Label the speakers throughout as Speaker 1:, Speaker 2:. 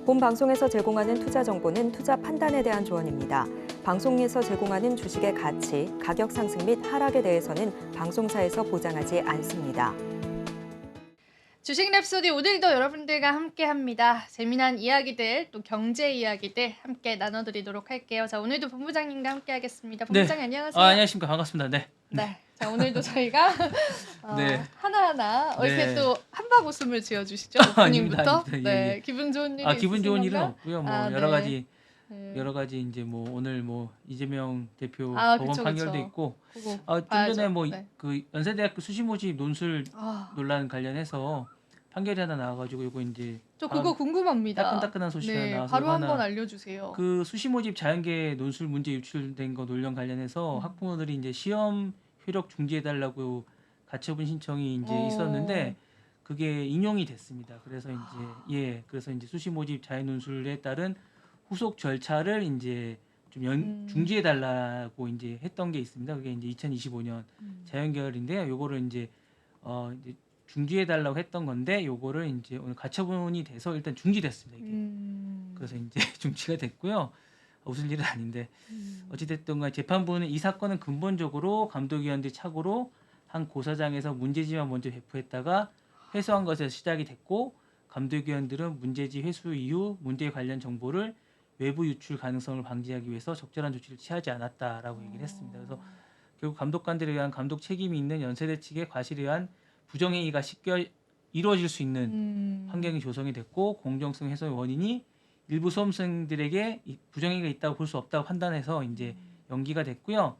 Speaker 1: 본 방송에서 제공하는 투자 정보는 투자 판단에 대한 조언입니다. 방송에서 제공하는 주식의 가치, 가격 상승 및 하락에 대해서는 방송사에서 보장하지 않습니다.
Speaker 2: 주식 랩소디 오늘도 여러분들과 함께합니다. 재미난 이야기들 또 경제 이야기들 함께 나눠드리도록 할게요. 자, 오늘도 본부장님과 함께하겠습니다. 본부장님 안녕하세요.
Speaker 3: 안녕하십니까. 반갑습니다.
Speaker 2: 네. 자, 오늘도 저희가 하나하나 이렇게 또 한박 웃음을 지어주시죠. 오프닝부터.
Speaker 3: 아닙니다. 예.
Speaker 2: 기분 좋은 일이
Speaker 3: 기분 좋은 일은
Speaker 2: 있으신가요?
Speaker 3: 없고요. 여러 가지 이제 오늘 이재명 대표 법원 판결도 있고 좀 전에 그 연세대학교 수시 모집 논술 논란 관련해서 판결이 하나 나와가지고 이거 이제
Speaker 2: 저 그거 궁금합니다.
Speaker 3: 따끈따끈한 소식이 하나 나와서
Speaker 2: 바로 한번 알려주세요.
Speaker 3: 그 수시 모집 자연계 논술 문제 유출된 거 논란 관련해서 학부모들이 이제 시험 효력 중지해달라고 가처분 신청이 이제 있었는데 그게 인용이 됐습니다. 그래서 이제 수시 모집 자연 논술에 따른 후속 절차를 이제 좀 중지해달라고 이제 했던 게 있습니다. 그게 이제 2025년 자연계열인데요. 요거를 이제 중지해달라고 했던 건데 요거를 이제 오늘 가처분이 돼서 일단 중지됐습니다. 이게. 그래서 이제 중지가 됐고요. 웃을 일은 아닌데 어찌됐든 간에 재판부는 이 사건은 근본적으로 감독위원들 착오로 한 고사장에서 문제지만 먼저 배포했다가 회수한 것에서 시작이 됐고 감독위원들은 문제지 회수 이후 문제 관련 정보를 외부 유출 가능성을 방지하기 위해서 적절한 조치를 취하지 않았다라고 얘기를 했습니다. 그래서 결국 감독관들에 의한 감독 책임이 있는 연세대 측의 과실에 의한 부정행위가 쉽게 이루어질 수 있는 환경이 조성이 됐고 공정성 훼손의 원인이 일부 수험생들에게 부정행위가 있다고 볼 수 없다고 판단해서 이제 연기가 됐고요.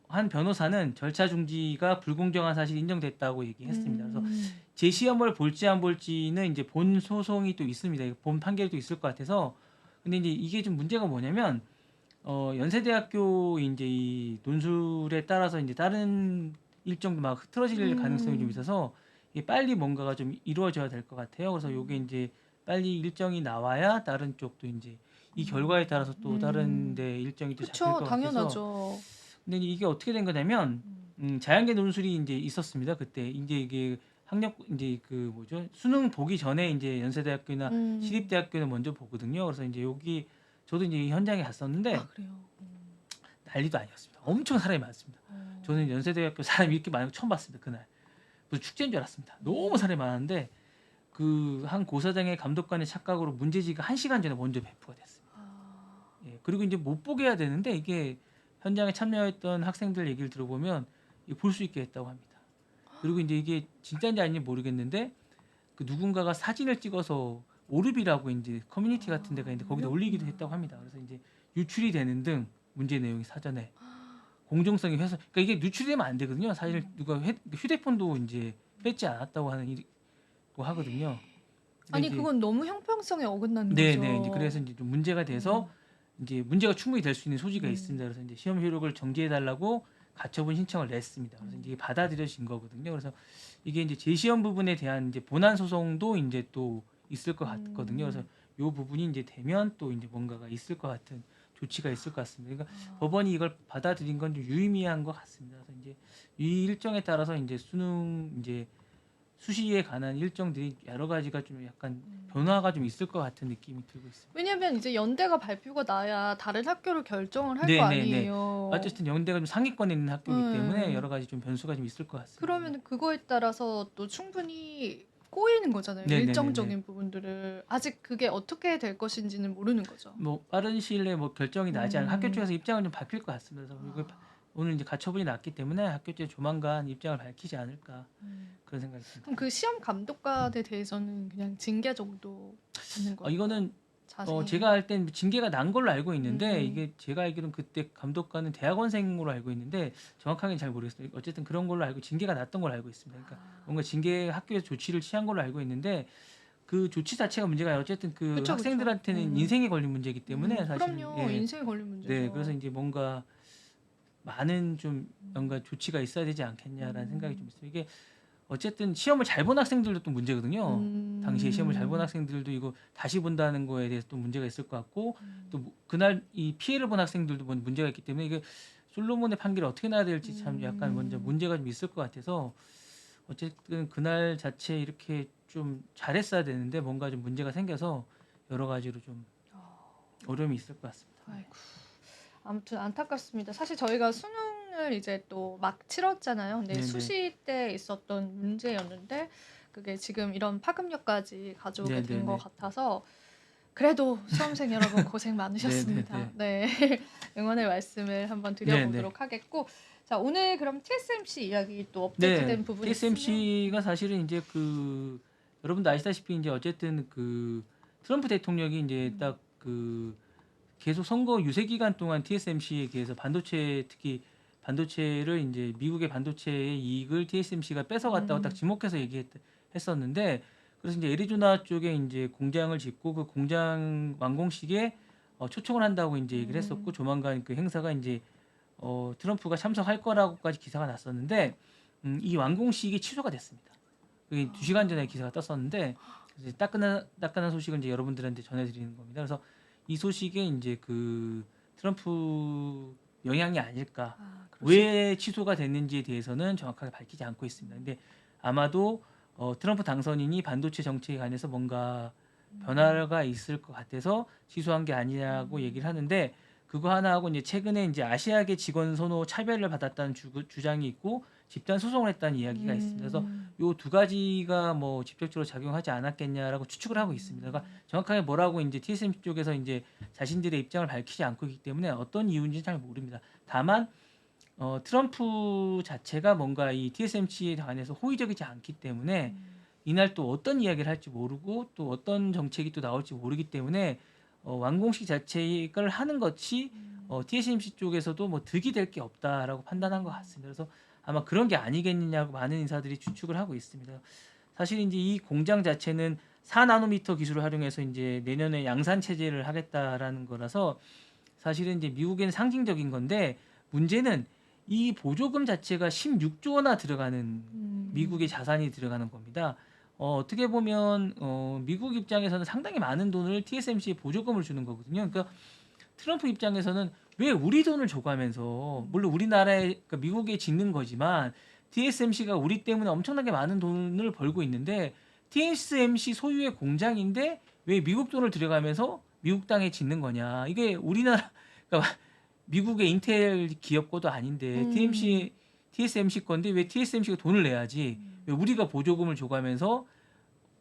Speaker 3: 한 변호사는 절차 중지가 불공정한 사실이 인정됐다고 얘기했습니다. 그래서 재시험을 볼지 안 볼지는 이제 본 소송이 또 있습니다. 본 판결이 또 있을 것 같아서 근데 이제 이게 좀 문제가 뭐냐면 연세대학교 이제 이 논술에 따라서 이제 다른 일정도 막 흐트러질 가능성이 좀 있어서 이게 빨리 뭔가가 좀 이루어져야 될 것 같아요. 그래서 요게 이제 빨리 일정이 나와야 다른 쪽도 이제 이 결과에 따라서 또 다른 데 일정이 또 잡힐 것 같아서
Speaker 2: 당연하죠.
Speaker 3: 근데 이게 어떻게 된 거냐면 자연계 논술이 이제 있었습니다. 그때 이제 이게 학력 이제 그 수능 보기 전에 이제 연세대학교나 시립대학교는 먼저 보거든요. 그래서 이제 여기 저도 이제 현장에 갔었는데
Speaker 2: 그래요.
Speaker 3: 난리도 아니었습니다. 엄청 사람이 많습니다. 저는 연세대학교 사람이 이렇게 많은 거 처음 봤습니다. 그날 무슨 축제인 줄 알았습니다. 너무 사람이 많은데 그 한 고사장의 감독관의 착각으로 문제지가 1시간 전에 먼저 배포가 됐습니다. 예, 그리고 이제 못 보게 해야 되는데 이게 현장에 참여했던 학생들 얘기를 들어보면 볼 수 있게 했다고 합니다. 그리고 이제 이게 진짜인지 아닌지 모르겠는데 그 누군가가 사진을 찍어서 오르비라고 이제 커뮤니티 같은 데가 있는데 거기다 올리기도 했다고 합니다. 그래서 이제 유출이 되는 등 문제 내용이 사전에 공정성이 훼손. 그러니까 이게 유출되면 안 되거든요. 사실 누가 휴대폰도 이제 뺐지 않았다고 하는 일이고 하거든요.
Speaker 2: 아니 그건 너무 형평성에 어긋나는 거죠.
Speaker 3: 네. 이제 그래서 이제 좀 문제가 돼서 이제 문제가 충분히 될 수 있는 소지가 있습니다. 그래서 이제 시험 효력을 정지해달라고 가처분 신청을 냈습니다. 그래서 이제 받아들여진 거거든요. 그래서 이게 이제 재시험 부분에 대한 이제 본안 소송도 이제 또 있을 것 같거든요. 그래서 이 부분이 이제 되면 또 이제 뭔가가 있을 것 같은 조치가 있을 것 같습니다. 그러니까 법원이 이걸 받아들인 건 좀 유의미한 것 같습니다. 그래서 이제 이 일정에 따라서 이제 수능 이제 수시에 관한 일정들이 여러 가지가 좀 약간 변화가 좀 있을 것 같은 느낌이 들고 있습니다.
Speaker 2: 왜냐면 이제 연대가 발표가 나야 다른 학교를 결정을 할 거 아니에요.
Speaker 3: 어쨌든 연대가 좀 상위권에 있는 학교이기 때문에 여러 가지 좀 변수가 좀 있을 것 같습니다.
Speaker 2: 그러면 그거에 따라서 또 충분히 꼬이는 거잖아요. 일정적인 부분들을 아직 그게 어떻게 될 것인지는 모르는 거죠.
Speaker 3: 빠른 시일 내에 결정이 나지 않은 학교 쪽에서 입장을 좀 밝힐 것 같습니다. 그래서 이걸 오늘 이제 가처분이 났기 때문에 학교 쪽에 조만간 입장을 밝히지 않을까 그런 생각이 듭니다.
Speaker 2: 그럼 그 시험 감독관에 대해서는 그냥 징계 정도 받는 거예요?
Speaker 3: 이거는 제가 알 땐 징계가 난 걸로 알고 있는데 이게 제가 알기로는 그때 감독관은 대학원생으로 알고 있는데 정확하게는 잘 모르겠어요. 어쨌든 그런 걸로 알고 징계가 났던 걸로 알고 있습니다. 그러니까 뭔가 징계 학교에서 조치를 취한 걸로 알고 있는데 그 조치 자체가 문제가 아니라 어쨌든 학생들한테는 인생에 걸린 문제이기 때문에 사실
Speaker 2: 그럼요. 인생에 걸린 문제죠.
Speaker 3: 네, 그래서 이제 뭔가 많은 좀 뭔가 조치가 있어야 되지 않겠냐라는 생각이 좀 있어요. 이게 어쨌든 시험을 잘 본 학생들도 또 문제거든요. 당시에 시험을 잘 본 학생들도 이거 다시 본다는 거에 대해서 또 문제가 있을 것 같고 또 그날 이 피해를 본 학생들도 문제가 있기 때문에 이게 솔로몬의 판결이 어떻게 나야 될지 참 약간 먼저 문제가 좀 있을 것 같아서 어쨌든 그날 자체 이렇게 좀 잘했어야 되는데 뭔가 좀 문제가 생겨서 여러 가지로 좀 어려움이 있을 것 같습니다.
Speaker 2: 아이고. 아무튼 안타깝습니다. 사실 저희가 수능을 이제 또 막 치렀잖아요. 근데
Speaker 3: 네네.
Speaker 2: 수시 때 있었던 문제였는데 그게 지금 이런 파급력까지 가져오게 된 것
Speaker 3: 네네네.
Speaker 2: 같아서 그래도 수험생 여러분 고생 많으셨습니다. 네. 응원의 말씀을 한번 드려보도록 하겠고 자 오늘 그럼 TSMC 이야기 또 업데이트된 부분이 있으면
Speaker 3: TSMC가 사실은 이제 그 여러분도 아시다시피 이제 어쨌든 그 트럼프 대통령이 이제 딱 그 계속 선거 유세 기간 동안 TSMC에 대해서 반도체 특히 반도체를 이제 미국의 반도체의 이익을 TSMC가 뺏어갔다고 딱 지목해서 얘기했었는데 그래서 이제 애리조나 쪽에 이제 공장을 짓고 그 공장 완공식에 초청을 한다고 이제 얘기를 했었고 조만간 그 행사가 이제 트럼프가 참석할 거라고까지 기사가 났었는데 이 완공식이 취소가 됐습니다. 그게 2시간 전에 기사가 떴었는데 이제 따끈한 소식을 이제 여러분들한테 전해드리는 겁니다. 그래서 이 소식에 이제 그 트럼프 영향이 아닐까. 왜 취소가 됐는지에 대해서는 정확하게 밝히지 않고 있습니다. 근데 아마도 트럼프 당선인이 반도체 정책에 관해서 뭔가 변화가 있을 것 같아서 취소한 게 아니라고 얘기를 하는데 그거 하나하고 이제 최근에 이제 아시아계 직원 선호 차별을 받았다는 주장이 있고 집단 소송을 했다는 이야기가 있습니다. 그래서 요 두 가지가 뭐 직접적으로 작용하지 않았겠냐라고 추측을 하고 있습니다. 그러니까 정확하게 뭐라고 이제 TSMC 쪽에서 이제 자신들의 입장을 밝히지 않고 있기 때문에 어떤 이유인지 잘 모릅니다. 다만 트럼프 자체가 뭔가 이 TSMC에 관해서 호의적이지 않기 때문에 이날 또 어떤 이야기를 할지 모르고 또 어떤 정책이 또 나올지 모르기 때문에 완공식 자체를 하는 것이 TSMC 쪽에서도 뭐 득이 될 게 없다라고 판단한 것 같습니다. 그래서 아마 그런 게 아니겠느냐고 많은 인사들이 추측을 하고 있습니다. 사실 이제 이 공장 자체는 4나노미터 기술을 활용해서 이제 내년에 양산 체제를 하겠다라는 거라서 사실은 이제 미국에는 상징적인 건데 문제는 이 보조금 자체가 16조 원이나 들어가는 미국의 자산이 들어가는 겁니다. 어떻게 보면 미국 입장에서는 상당히 많은 돈을 TSMC에 보조금을 주는 거거든요. 그러니까 트럼프 입장에서는 왜 우리 돈을 줘가면서 물론 우리나라에 그러니까 미국에 짓는 거지만 TSMC가 우리 때문에 엄청나게 많은 돈을 벌고 있는데 TSMC 소유의 공장인데 왜 미국 돈을 들여가면서 미국 땅에 짓는 거냐. 이게 우리나라 그러니까 미국의 인텔 기업 거도 아닌데 TSMC 건데 왜 TSMC가 돈을 내야지 왜 우리가 보조금을 줘가면서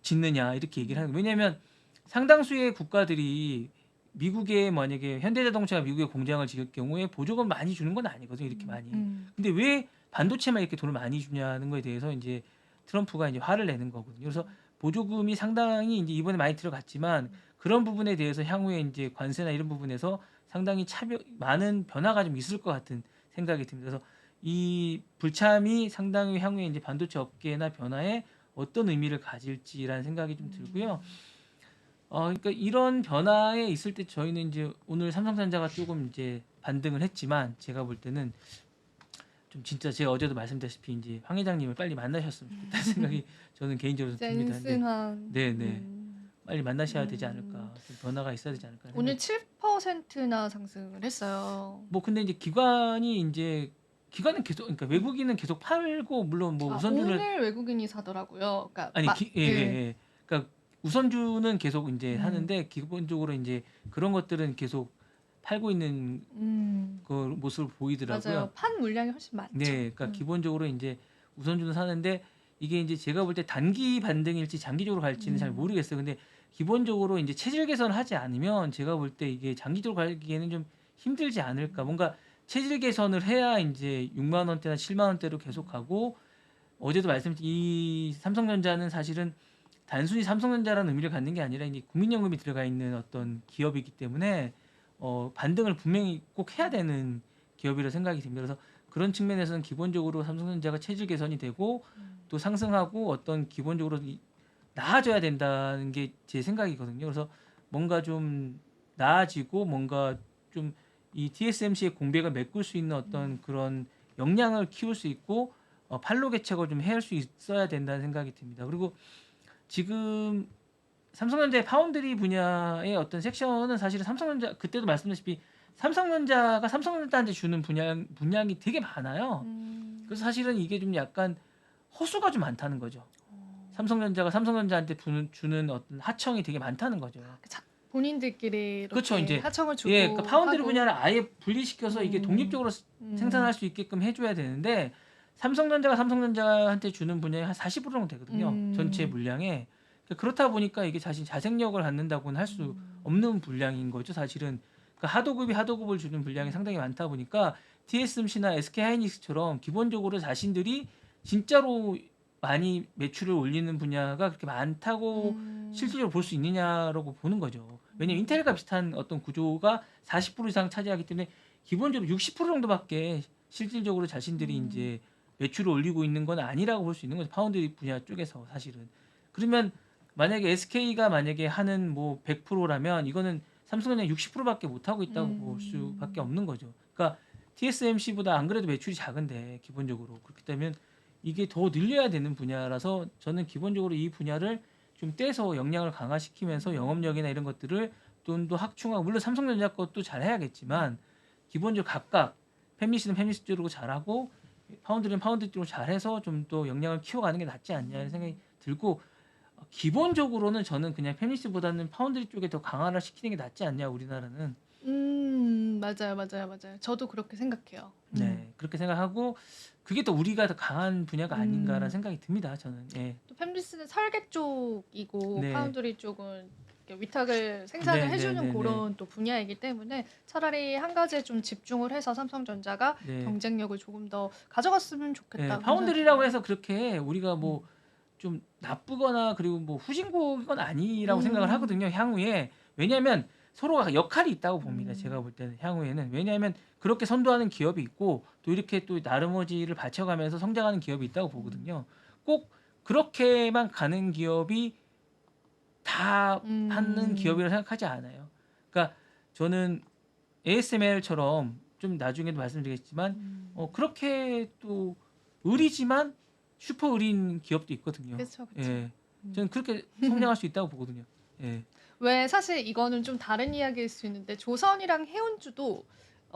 Speaker 3: 짓느냐 이렇게 얘기를 하는 거예요. 왜냐하면 상당수의 국가들이 미국에 만약에 현대자동차가 미국에 공장을 지을 경우에 보조금 많이 주는 건 아니거든요. 이렇게 많이. 근데 왜 반도체만 이렇게 돈을 많이 주냐는 거에 대해서 이제 트럼프가 이제 화를 내는 거거든요. 그래서 보조금이 상당히 이제 이번에 많이 들어갔지만 그런 부분에 대해서 향후에 이제 관세나 이런 부분에서 상당히 많은 변화가 좀 있을 것 같은 생각이 듭니다. 그래서 이 불참이 상당히 향후에 이제 반도체 업계나 변화에 어떤 의미를 가질지라는 생각이 좀 들고요. 그러니까 이런 변화에 있을 때 저희는 이제 오늘 삼성전자가 조금 이제 반등을 했지만 제가 볼 때는 좀 진짜 제가 어제도 말씀드렸다시피 이제 황 회장님을 빨리 만나셨으면 좋겠다는 생각이 저는 개인적으로 듭니다.
Speaker 2: 젠슨한
Speaker 3: 네네. 빨리 만나셔야 되지 않을까. 좀 변화가 있어야 되지 않을까.
Speaker 2: 오늘 7%나 상승을 했어요.
Speaker 3: 뭐 근데 이제 기관은 계속 그러니까 외국인은 계속 팔고 물론 뭐 우선주를
Speaker 2: 오늘 외국인이 사더라고요. 그러니까
Speaker 3: 아니 예. 그러니까 우선주는 계속 이제 하는데 기본적으로 이제 그런 것들은 계속 팔고 있는 그 모습을 보이더라고요.
Speaker 2: 맞아요. 판 물량이 훨씬 많죠.
Speaker 3: 네, 그러니까 기본적으로 이제 우선주는 사는데 이게 이제 제가 볼 때 단기 반등일지 장기적으로 갈지는 잘 모르겠어요. 근데 기본적으로 이제 체질 개선을 하지 않으면 제가 볼 때 이게 장기적으로 가기에는 좀 힘들지 않을까. 뭔가 체질 개선을 해야 이제 6만 원대나 7만 원대로 계속 가고 어제도 말씀드린 이 삼성전자는 사실은 단순히 삼성전자라는 의미를 갖는 게 아니라 이제 국민연금이 들어가 있는 어떤 기업이기 때문에 반등을 분명히 꼭 해야 되는 기업이라 생각이 듭니다. 그래서 그런 측면에서는 기본적으로 삼성전자가 체질 개선이 되고 또 상승하고 어떤 기본적으로 나아져야 된다는 게 제 생각이거든요. 그래서 뭔가 좀 나아지고 뭔가 좀 이 TSMC의 공백을 메꿀 수 있는 어떤 그런 역량을 키울 수 있고 판로 개척을 좀 해야 할 수 있어야 된다는 생각이 듭니다. 그리고 지금 삼성전자의 파운드리 분야의 어떤 섹션은 사실은 삼성전자 그때도 말씀드렸다시피 삼성전자가 삼성전자한테 주는 분량이 되게 많아요. 그래서 사실은 이게 좀 약간 허수가 좀 많다는 거죠. 삼성전자한테 주는 어떤 하청이 되게 많다는 거죠.
Speaker 2: 본인들끼리 이렇게
Speaker 3: 그렇죠, 이제.
Speaker 2: 하청을 주고
Speaker 3: 예, 그러니까 파운드리
Speaker 2: 하고.
Speaker 3: 분야를 아예 분리시켜서 이게 독립적으로 생산할 수 있게끔 해줘야 되는데 삼성전자한테 주는 분야의 한 40% 정도 되거든요. 전체 물량에. 그렇다 보니까 이게 자생력을 갖는다고는 할 수 없는 분량인 거죠, 사실은. 그러니까 하도급을 주는 분량이 상당히 많다 보니까 TSMC나 SK하이닉스처럼 기본적으로 자신들이 진짜로 많이 매출을 올리는 분야가 그렇게 많다고 실질적으로 볼 수 있느냐라고 보는 거죠. 왜냐하면 인텔과 비슷한 어떤 구조가 40% 이상 차지하기 때문에 기본적으로 60% 정도밖에 실질적으로 자신들이 이제 매출을 올리고 있는 건 아니라고 볼 수 있는 거죠. 파운드리 분야 쪽에서 사실은. 그러면 만약에 SK가 만약에 하는 뭐 100%라면 이거는 삼성전자 60%밖에 못 하고 있다고 볼 수밖에 없는 거죠. 그러니까 TSMC보다 안 그래도 매출이 작은데 기본적으로 그렇기 때문에 이게 더 늘려야 되는 분야라서 저는 기본적으로 이 분야를 좀 떼서 역량을 강화시키면서 영업력이나 이런 것들을 좀 더 확충하고 물론 삼성전자 것도 잘 해야겠지만 기본적으로 각각 팹리스는 팹리스대로 잘하고 파운드리는 파운드리로 잘해서 좀 더 역량을 키워가는 게 낫지 않냐는 생각이 들고 기본적으로는 저는 그냥 팹리스보다는 파운드리 쪽에 더 강화를 시키는 게 낫지 않냐 우리나라는.
Speaker 2: 맞아요. 저도 그렇게 생각해요.
Speaker 3: 네, 그렇게 생각하고 그게 또 우리가 더 강한 분야가 아닌가라는 생각이 듭니다. 저는. 예.
Speaker 2: 또 팹리스는 설계 쪽이고
Speaker 3: 네.
Speaker 2: 파운드리 쪽은 이렇게 위탁을 생산을
Speaker 3: 네,
Speaker 2: 해주는
Speaker 3: 네, 네,
Speaker 2: 그런 또 분야이기 때문에 차라리 한 가지에 좀 집중을 해서 삼성전자가
Speaker 3: 네.
Speaker 2: 경쟁력을 조금 더 가져갔으면 좋겠다.
Speaker 3: 네, 파운드리라고 해서 그렇게 우리가 뭐 좀 나쁘거나 그리고 뭐 후진국은 아니라고 생각을 하거든요. 향후에. 왜냐하면 서로가 역할이 있다고 봅니다. 제가 볼 때는 향후에는. 왜냐하면 그렇게 선도하는 기업이 있고 또 이렇게 또 나름어지를 바쳐가면서 성장하는 기업이 있다고 보거든요. 꼭 그렇게만 가는 기업이 다 하는 기업이라고 생각하지 않아요. 그러니까 저는 ASML처럼 좀 나중에도 말씀드리겠지만 그렇게 또 의리지만 슈퍼 의리인 기업도 있거든요.
Speaker 2: 그렇죠.
Speaker 3: 예, 저는 그렇게 성장할 수 있다고 보거든요. 예.
Speaker 2: 왜 사실 이거는 좀 다른 이야기일 수 있는데 조선이랑 해운주도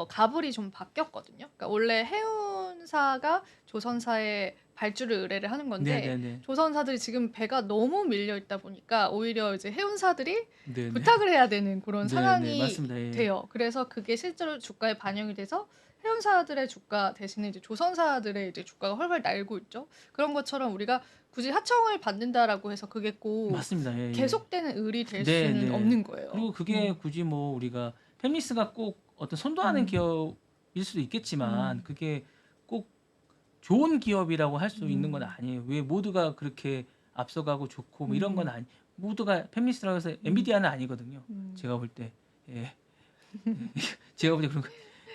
Speaker 2: 가불이 좀 바뀌었거든요. 그러니까 원래 해운사가 조선사에 발주를 의뢰를 하는 건데
Speaker 3: 네네네.
Speaker 2: 조선사들이 지금 배가 너무 밀려 있다 보니까 오히려 이제 해운사들이
Speaker 3: 네네.
Speaker 2: 부탁을 해야 되는 그런
Speaker 3: 네네,
Speaker 2: 상황이
Speaker 3: 맞습니다. 예.
Speaker 2: 돼요. 그래서 그게 실제로 주가에 반영이 돼서 해운사들의 주가 대신에 이제 조선사들의 이제 주가가 훨훨 날고 있죠. 그런 것처럼 우리가 굳이 하청을 받는다라고 해서 그게 꼭
Speaker 3: 맞습니다. 예, 예.
Speaker 2: 계속되는 의리 될
Speaker 3: 네,
Speaker 2: 수는
Speaker 3: 네.
Speaker 2: 없는 거예요.
Speaker 3: 그리고 그게 굳이 뭐 우리가 팹리스가 꼭 어떤 선도하는 기업일 수도 있겠지만 그게 꼭 좋은 기업이라고 할 수 있는 건 아니에요. 왜 모두가 그렇게 앞서가고 좋고 뭐 이런 건 아니. 모두가 팹리스라고 해서 엔비디아는 아니거든요. 제가 볼 때. 예. 제가 볼 때 그런 거.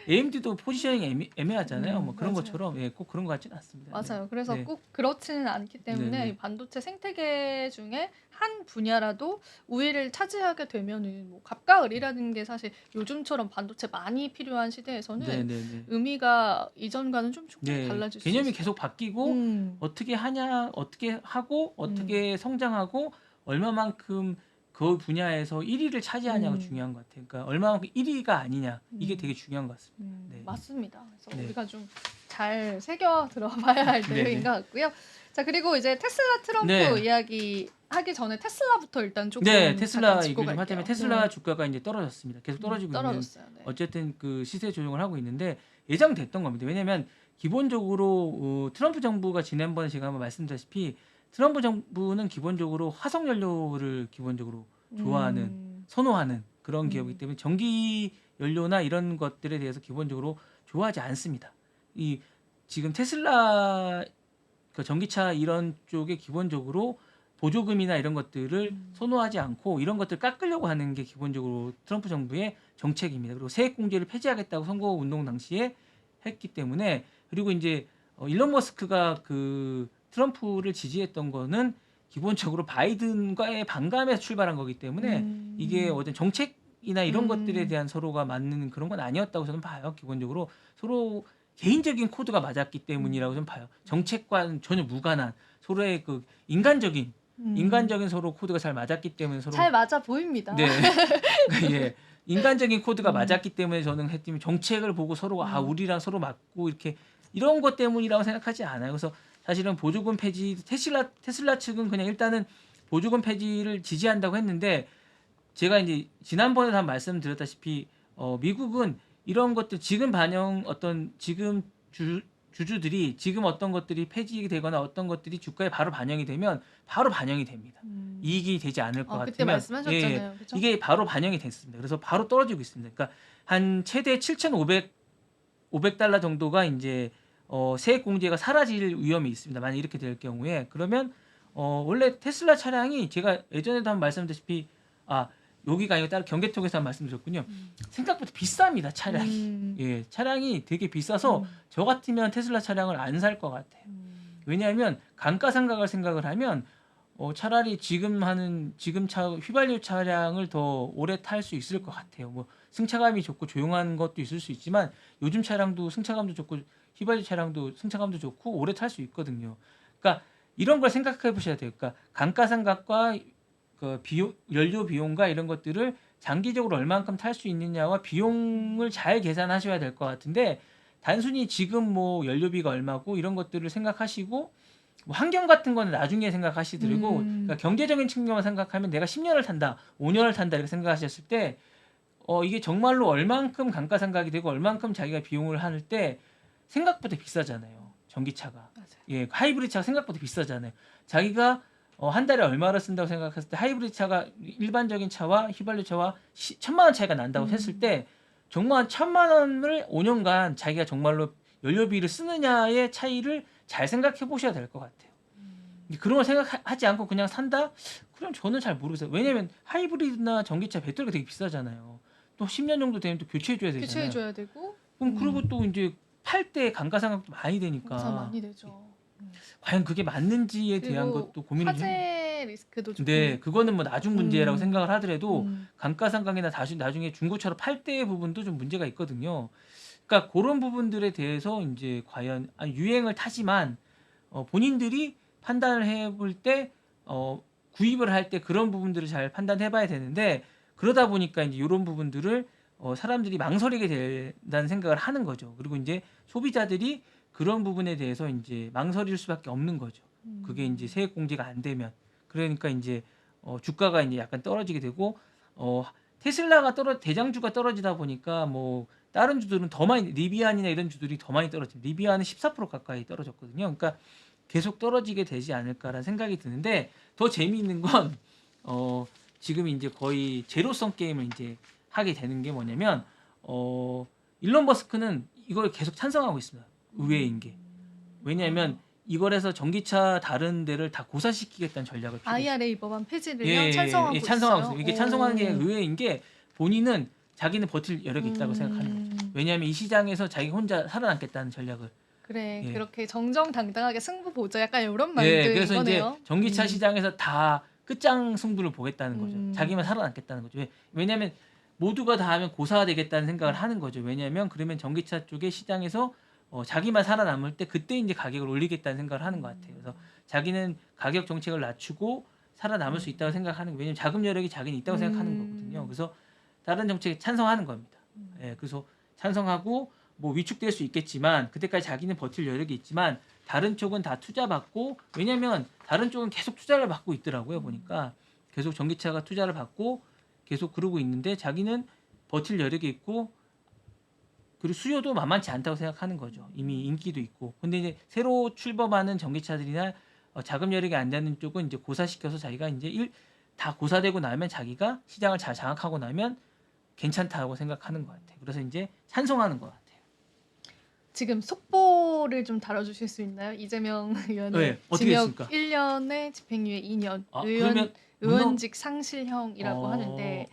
Speaker 3: AMD도 포지셔닝이 애매하잖아요. 뭐 그런
Speaker 2: 맞아요.
Speaker 3: 것처럼 예, 꼭 그런 것 같지는 않습니다.
Speaker 2: 맞아요.
Speaker 3: 네.
Speaker 2: 그래서
Speaker 3: 네.
Speaker 2: 꼭 그렇지는 않기 때문에
Speaker 3: 네, 네.
Speaker 2: 이 반도체 생태계 중에 한 분야라도 우위를 차지하게 되면은 뭐 갑과 을이라는 게 사실 요즘처럼 반도체 많이 필요한 시대에서는
Speaker 3: 네네네.
Speaker 2: 의미가 이전과는 좀 조금
Speaker 3: 네,
Speaker 2: 달라질 수
Speaker 3: 개념이
Speaker 2: 있어요.
Speaker 3: 계속 바뀌고 어떻게 하냐, 어떻게 하고 어떻게 성장하고 얼마만큼 그 분야에서 1위를 차지하냐가 중요한 것 같아요. 그러니까 얼마만큼 1위가 아니냐 이게 되게 중요한 것 같습니다. 네.
Speaker 2: 맞습니다. 그래서
Speaker 3: 네.
Speaker 2: 우리가 좀 잘 새겨 들어봐야 할
Speaker 3: 네네.
Speaker 2: 내용인 것 같고요. 자 그리고 이제 테슬라 트럼프
Speaker 3: 네.
Speaker 2: 이야기 하기 전에 테슬라부터 일단 조금
Speaker 3: 네, 테슬라
Speaker 2: 잠깐 짚고
Speaker 3: 얘기를 좀 하자면
Speaker 2: 갈게요.
Speaker 3: 테슬라 주가가 이제 떨어졌습니다. 계속 떨어지고 있는
Speaker 2: 떨어졌어요. 네.
Speaker 3: 어쨌든 그 시세 조정을 하고 있는데 예상됐던 겁니다. 왜냐하면 기본적으로 트럼프 정부가 지난번에 제가 한번 말씀드렸다시피 트럼프 정부는 기본적으로 화석 연료를 기본적으로 좋아하는 선호하는 그런 기업이기 때문에 전기 연료나 이런 것들에 대해서 기본적으로 좋아하지 않습니다. 이 지금 테슬라 그 전기차 이런 쪽에 기본적으로 보조금이나 이런 것들을 선호하지 않고 이런 것들 깎으려고 하는 게 기본적으로 트럼프 정부의 정책입니다. 그리고 세액공제를 폐지하겠다고 선거운동 당시에 했기 때문에 그리고 이제 일론 머스크가 그 트럼프를 지지했던 거는 기본적으로 바이든과의 반감에서 출발한 거기 때문에 이게 어떤 정책이나 이런 것들에 대한 서로가 맞는 그런 건 아니었다고 저는 봐요. 기본적으로 서로 개인적인 코드가 맞았기 때문이라고 저는 봐요. 정책과는 전혀 무관한 서로의 그 인간적인 서로 코드가 잘 맞았기 때문에 서로
Speaker 2: 잘 맞아 보입니다.
Speaker 3: 네. 예. 인간적인 코드가 맞았기 때문에 저는 했더니 정책을 보고 서로 우리랑 서로 맞고 이렇게 이런 것 때문이라고 생각하지 않아요. 그래서 사실은 보조금 폐지 테슬라 측은 그냥 일단은 보조금 폐지를 지지한다고 했는데 제가 이제 지난번에 한 말씀드렸다시피 미국은 이런 것들 지금 지금 주주들이 지금 어떤 것들이 폐지되거나 어떤 것들이 주가에 바로 반영이 되면 바로 반영이 됩니다. 이익이 되지 않을 것
Speaker 2: 그때
Speaker 3: 같으면
Speaker 2: 말씀하셨잖아요. 그죠?
Speaker 3: 이게 바로 반영이 됐습니다. 그래서 바로 떨어지고 있습니다. 그러니까 한 최대 7,500달러 정도가 이제 세액 공제가 사라질 위험이 있습니다. 만약 이렇게 될 경우에 그러면 원래 테슬라 차량이 제가 예전에도 한번 말씀드렸다시피 여기가 아니고 따로 경계통에서 한 말씀드렸군요. 생각보다 비쌉니다. 차량이. 예, 차량이 되게 비싸서 저 같으면 테슬라 차량을 안 살 것 같아요. 왜냐하면 감가상각을 생각을 하면 차라리 지금 휘발유 차량을 더 오래 탈 수 있을 것 같아요. 뭐 승차감이 좋고 조용한 것도 있을 수 있지만 요즘 차량도 승차감도 좋고 휘발유 차량도 승차감도 좋고 오래 탈 수 있거든요. 그러니까 이런 걸 생각해 보셔야 돼요. 그러니까 감가상각과 그 연료 비용과 이런 것들을 장기적으로 얼만큼 탈 수 있느냐와 비용을 잘 계산하셔야 될 것 같은데 단순히 지금 뭐 연료비가 얼마고 이런 것들을 생각하시고 뭐 환경 같은 거는 나중에 생각하시더라고. 그러니까 경제적인 측면만 생각하면 내가 10년을 탄다, 5년을 탄다 이렇게 생각하셨을 때 이게 정말로 얼만큼 감가상각이 되고 얼만큼 자기가 비용을 할 때 생각보다 비싸잖아요. 전기차가.
Speaker 2: 맞아요.
Speaker 3: 예, 하이브리드 차가 생각보다 비싸잖아요. 자기가 한 달에 얼마를 쓴다고 생각했을 때 하이브리드 차가 일반적인 차와 휘발유 차와 1,000만 원 차이가 난다고 했을 때 정말 1,000만 원을 5년간 자기가 정말로 연료비를 쓰느냐의 차이를 잘 생각해 보셔야 될 것 같아요. 그런 걸 생각하지 않고 그냥 산다? 그럼 저는 잘 모르겠어요. 왜냐면 하이브리드나 전기차 배터리가 되게 비싸잖아요. 또 10년 정도 되면 또 교체해 줘야 되잖아요.
Speaker 2: 교체해 줘야 되고.
Speaker 3: 그리고 또 이제 팔 때 감가상각도 많이 되니까
Speaker 2: 부산 많이 되죠.
Speaker 3: 과연 그게 맞는지에 대한
Speaker 2: 그리고
Speaker 3: 것도 고민이 좀
Speaker 2: 화재 리스크도 좀.
Speaker 3: 근데 그거는 뭐 나중 문제라고 생각을 하더라도
Speaker 2: 음.
Speaker 3: 감가상각이나 나중에 중고차로 팔 때의 부분도 좀 문제가 있거든요. 그러니까 그런 부분들에 대해서 이제 과연 유행을 타지만 본인들이 판단을 해볼 때 구입을 할 때 그런 부분들을 잘 판단해봐야 되는데 그러다 보니까 이제 이런 부분들을 사람들이 망설이게 된다는 생각을 하는 거죠. 그리고 이제 소비자들이 그런 부분에 대해서 이제 망설일 수밖에 없는 거죠. 그게 이제 세액 공제가 안 되면 그러니까 이제 주가가 이제 약간 떨어지게 되고 테슬라가 대장주가 떨어지다 보니까 뭐 다른 주들은 더 많이 리비안이나 이런 주들이 더 많이 떨어집니다. 리비안은 14% 가까이 떨어졌거든요. 그러니까 계속 떨어지게 되지 않을까라는 생각이 드는데 더 재미있는 건 지금 이제 거의 제로섬 게임을 이제 하게 되는 게 뭐냐면 일론 머스크는 이걸 계속 찬성하고 있습니다. 의외인 게 왜냐하면 이걸 해서 전기차 다른 데를 다 고사시키겠다는 전략을 피고
Speaker 2: IRA 법안 폐지를요 찬성하고
Speaker 3: 찬성하고
Speaker 2: 있어요.
Speaker 3: 있어요. 이게 찬성하는 게 의외인 게 본인은 자기는 버틸 여력이 있다고 생각하는 거죠. 왜냐하면 이 시장에서 자기 혼자 살아남겠다는 전략을.
Speaker 2: 그래
Speaker 3: 예.
Speaker 2: 그렇게 정정당당하게 승부 보자 약간 이런 마인드인
Speaker 3: 그래서
Speaker 2: 거네요.
Speaker 3: 이제 전기차 시장에서 다 끝장 승부를 보겠다는 거죠. 자기만 살아남겠다는 거죠. 왜냐하면 모두가 다 하면 고사되겠다는 생각을 하는 거죠. 왜냐하면 그러면 전기차 쪽의 시장에서 자기만 살아남을 때 그때 이제 가격을 올리겠다는 생각을 하는 것 같아요. 그래서 자기는 가격 정책을 낮추고 살아남을 수 있다고 생각하는 거예요. 왜냐하면 자금 여력이 자기는 있다고 생각하는 거거든요. 그래서 다른 정책에 찬성하는 겁니다. 예, 그래서 찬성하고 뭐 위축될 수 있겠지만 그때까지 자기는 버틸 여력이 있지만 다른 쪽은 다 투자받고 왜냐하면 다른 쪽은 계속 투자를 받고 있더라고요. 보니까 계속 전기차가 투자를 받고 계속 그러고 있는데 자기는 버틸 여력이 있고 그리고 수요도 만만치 않다고 생각하는 거죠. 이미 인기도 있고. 근데 이제 새로 출범하는 전기차들이나 자금 여력이 안 되는 쪽은 이제 고사시켜서 자기가 이제 다 고사되고 나면 자기가 시장을 잘 장악하고 나면 괜찮다고 생각하는 것 같아요. 그래서 이제 찬성하는 것 같아요.
Speaker 2: 지금 속보를 좀 다뤄주실 수 있나요? 이재명 의원의
Speaker 3: 네, 어떻게
Speaker 2: 징역
Speaker 3: 됐습니까?
Speaker 2: 1년에 집행유예 2년
Speaker 3: 그러면
Speaker 2: 의원직 상실형이라고 하는데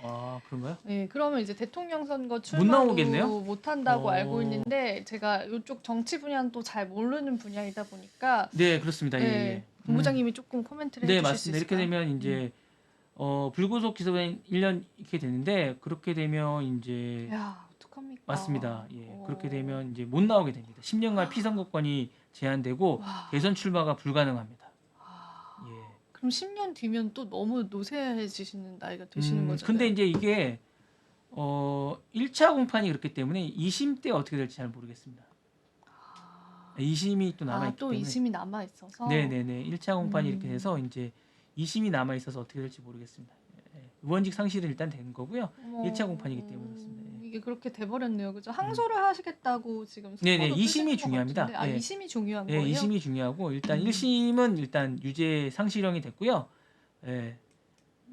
Speaker 3: 그런가요?
Speaker 2: 네, 그러면 이제 대통령 선거
Speaker 3: 못
Speaker 2: 출마도
Speaker 3: 나오겠네요?
Speaker 2: 못 한다고 알고 있는데 제가 이쪽 정치 분야는 또 잘 모르는 분야이다 보니까
Speaker 3: 네, 그렇습니다.
Speaker 2: 네,
Speaker 3: 예.
Speaker 2: 본부장님이 조금 코멘트를
Speaker 3: 네,
Speaker 2: 해주실 수
Speaker 3: 맞습니다.
Speaker 2: 있을까요?
Speaker 3: 이렇게 되면 이제 불구속 기소된 1년 이렇게 되는데 그렇게 되면 이제
Speaker 2: 야 어떡합니까?
Speaker 3: 맞습니다. 예. 그렇게 되면 이제 못 나오게 됩니다. 10년간 피선거권이 제한되고
Speaker 2: 와.
Speaker 3: 대선 출마가 불가능합니다. 예.
Speaker 2: 그럼 10년 뒤면 또 너무 노쇠해지시는 나이가 되시는 거잖아요.
Speaker 3: 근데 이제 이게 1차 공판이 그렇기 때문에 2심 때 어떻게 될지 잘 모르겠습니다. 2심이 또 남아 있기
Speaker 2: 또
Speaker 3: 때문에
Speaker 2: 2심이 남아 있어서.
Speaker 3: 네네네 1차 공판이 이렇게
Speaker 2: 음.
Speaker 3: 돼서 이제 2심이 남아 있어서 어떻게 될지 모르겠습니다. 의원직 상실은 일단 된 거고요. 1차 공판이기 때문에 그렇습니다.
Speaker 2: 이게 그렇게 돼버렸네요, 그죠?
Speaker 3: 음.
Speaker 2: 항소를 하시겠다고 지금
Speaker 3: 네네
Speaker 2: 속보도
Speaker 3: 2심이
Speaker 2: 뜨시는 것
Speaker 3: 중요합니다.
Speaker 2: 같은데,
Speaker 3: 예.
Speaker 2: 2심이 중요한
Speaker 3: 예,
Speaker 2: 거예요?
Speaker 3: 2심이 중요하고 일단
Speaker 2: 음.
Speaker 3: 1심은 일단 유죄 상실형이 됐고요. 예.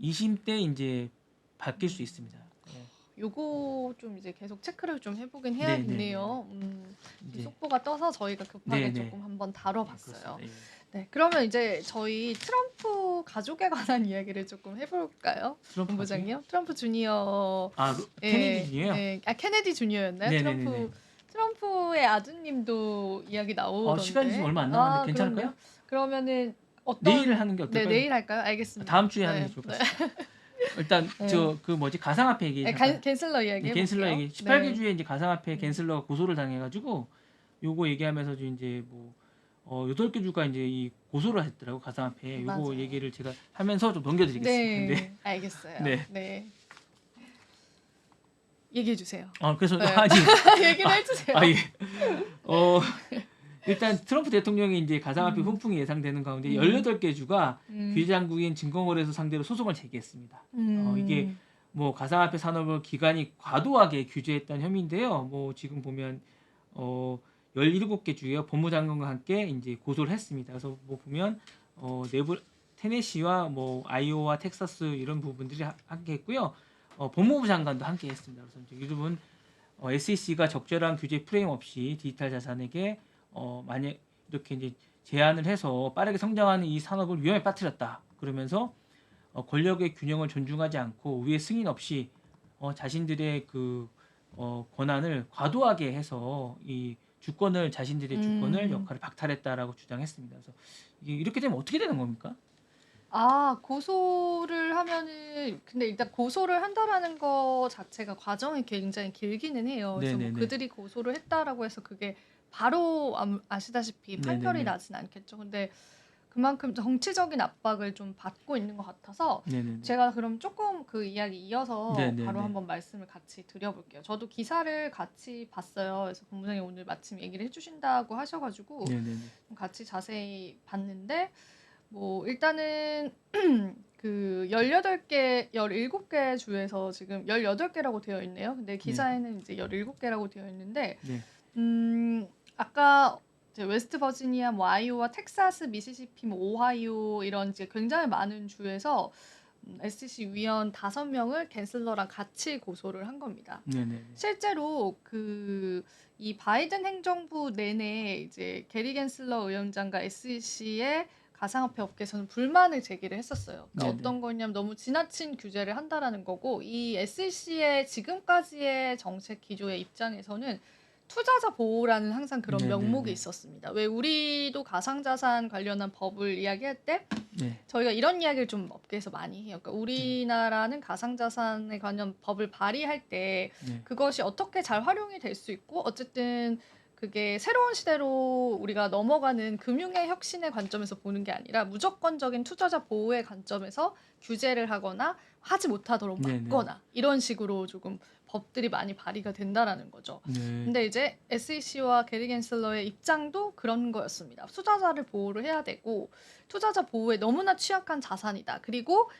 Speaker 3: 2심 때 이제 바뀔 수 있습니다. 예.
Speaker 2: 요거 좀 이제 계속 체크를 좀 해보긴
Speaker 3: 네네네네.
Speaker 2: 해야겠네요. 이
Speaker 3: 이제
Speaker 2: 속보가 떠서 저희가 급하게
Speaker 3: 네네.
Speaker 2: 조금 한번
Speaker 3: 네,
Speaker 2: 다뤄봤어요.
Speaker 3: 그렇습니다. 예.
Speaker 2: 네, 그러면 이제 저희 트럼프 가족에 관한 이야기를 조금 해볼까요?
Speaker 3: 트럼프
Speaker 2: 본부장님? 트럼프 주니어.
Speaker 3: 케네디 중이에요.
Speaker 2: 예. 케네디 주니어였나요?
Speaker 3: 네네네네.
Speaker 2: 트럼프의 아드님도 이야기 나오던데.
Speaker 3: 시간이 지금 얼마 안 남았는데 괜찮을까요?
Speaker 2: 그럼요. 그러면은 어떤
Speaker 3: 내일 하는 게 어떨까요?
Speaker 2: 네, 내일 할까요? 알겠습니다.
Speaker 3: 다음 주에 하는 게 좋을 것 같습니다. 일단
Speaker 2: 네.
Speaker 3: 저 그 뭐지 가상화폐 얘기 잠깐.
Speaker 2: 갠슬러 이야기 해볼게요.
Speaker 3: 갠슬러 얘기 18개
Speaker 2: 네.
Speaker 3: 주에 이제 가상화폐 갠슬러가 고소를 당해가지고 요거 얘기하면서 이제 뭐 8개 주가 이제 이 고소를 했더라고 가상화폐. 요거
Speaker 2: 맞아요.
Speaker 3: 얘기를 제가 하면서 좀 넘겨드리겠습니다.
Speaker 2: 네, 알겠어요.
Speaker 3: 네.
Speaker 2: 네. 얘기해 주세요.
Speaker 3: 그래서
Speaker 2: 네.
Speaker 3: 아니
Speaker 2: 얘기를 해주세요.
Speaker 3: 예. 일단 트럼프 대통령이 이제 가상화폐 훈풍이 예상되는 가운데 18개 주가 규제 당국인 증권거래소 상대로 소송을 제기했습니다. 이게 뭐 가상화폐 산업을 기관이 과도하게 규제했다는 혐의인데요. 뭐 지금 보면 17개 주요 법무장관과 함께 이제 고소를 했습니다. 그래서 뭐 보면 내부 테네시와 뭐 아이오와 텍사스 이런 부분들이 함께 했고요. 법무부 장관도 함께 했습니다. 그래서 이제 이 부분 SEC가 적절한 규제 프레임 없이 디지털 자산에게 만약 이렇게 이제 제한을 해서 빠르게 성장하는 이 산업을 위험에 빠뜨렸다. 그러면서 권력의 균형을 존중하지 않고 우위의 승인 없이 자신들의 그 권한을 과도하게 해서 이 주권을 자신들의 주권을 역할을 박탈했다라고 주장했습니다. 그래서 이게 이렇게 되면 어떻게 되는 겁니까?
Speaker 2: 고소를 하면은 근데 일단 고소를 한다라는 거 자체가 과정이 굉장히 길기는 해요. 그래서 뭐
Speaker 3: 네네네.
Speaker 2: 그들이 고소를 했다라고 해서 그게 바로 아시다시피 판결이
Speaker 3: 네네네.
Speaker 2: 나진 않겠죠. 근데 그만큼 정치적인 압박을 좀 받고 있는 것 같아서
Speaker 3: 네네.
Speaker 2: 제가 그럼 조금 그 이야기 이어서
Speaker 3: 네네네.
Speaker 2: 바로 한번 말씀을 같이 드려볼게요. 저도 기사를 같이 봤어요. 그래서 본부장님 오늘 마침 얘기를 해주신다고 하셔가지고
Speaker 3: 네네네.
Speaker 2: 같이 자세히 봤는데 뭐 일단은 그 18개, 17개 주에서 지금 18개라고 되어 있네요. 근데 기사에는 이제 17개라고 되어 있는데
Speaker 3: 네.
Speaker 2: 아까 이제 웨스트 버지니아, 뭐 아이오와 텍사스, 미시시피, 뭐 오하이오 이런 이제 굉장히 많은 주에서 SEC 위원 5명을 갠슬러랑 같이 고소를 한 겁니다.
Speaker 3: 네네.
Speaker 2: 실제로 이 바이든 행정부 내내 이제 게리 갠슬러 위원장과 SEC의 가상화폐 업계에서는 불만을 제기를 했었어요. 그러니까
Speaker 3: 네네.
Speaker 2: 어떤 거냐면 너무 지나친 규제를 한다라는 거고, 이 SEC의 지금까지의 정책 기조의 입장에서는 투자자 보호라는 항상 그런
Speaker 3: 네네네.
Speaker 2: 명목이 있었습니다. 왜 우리도 가상자산 관련한 법을 이야기할 때
Speaker 3: 네.
Speaker 2: 저희가 이런 이야기를 좀 업계에서 많이 해요. 그러니까 우리나라는 가상자산에 관련 법을 발의할 때
Speaker 3: 네.
Speaker 2: 그것이 어떻게 잘 활용이 될 수 있고, 어쨌든 그게 새로운 시대로 우리가 넘어가는 금융의 혁신의 관점에서 보는 게 아니라 무조건적인 투자자 보호의 관점에서 규제를 하거나 하지 못하도록
Speaker 3: 네네.
Speaker 2: 막거나 이런 식으로 조금 법들이 많이 발의가 된다라는 거죠.
Speaker 3: 네.
Speaker 2: 근데 이제 SEC와 게리 갠슬러의 입장도 그런 거였습니다. 투자자를 보호를 해야 되고, 투자자 보호에 너무나 취약한 자산이다. 그리고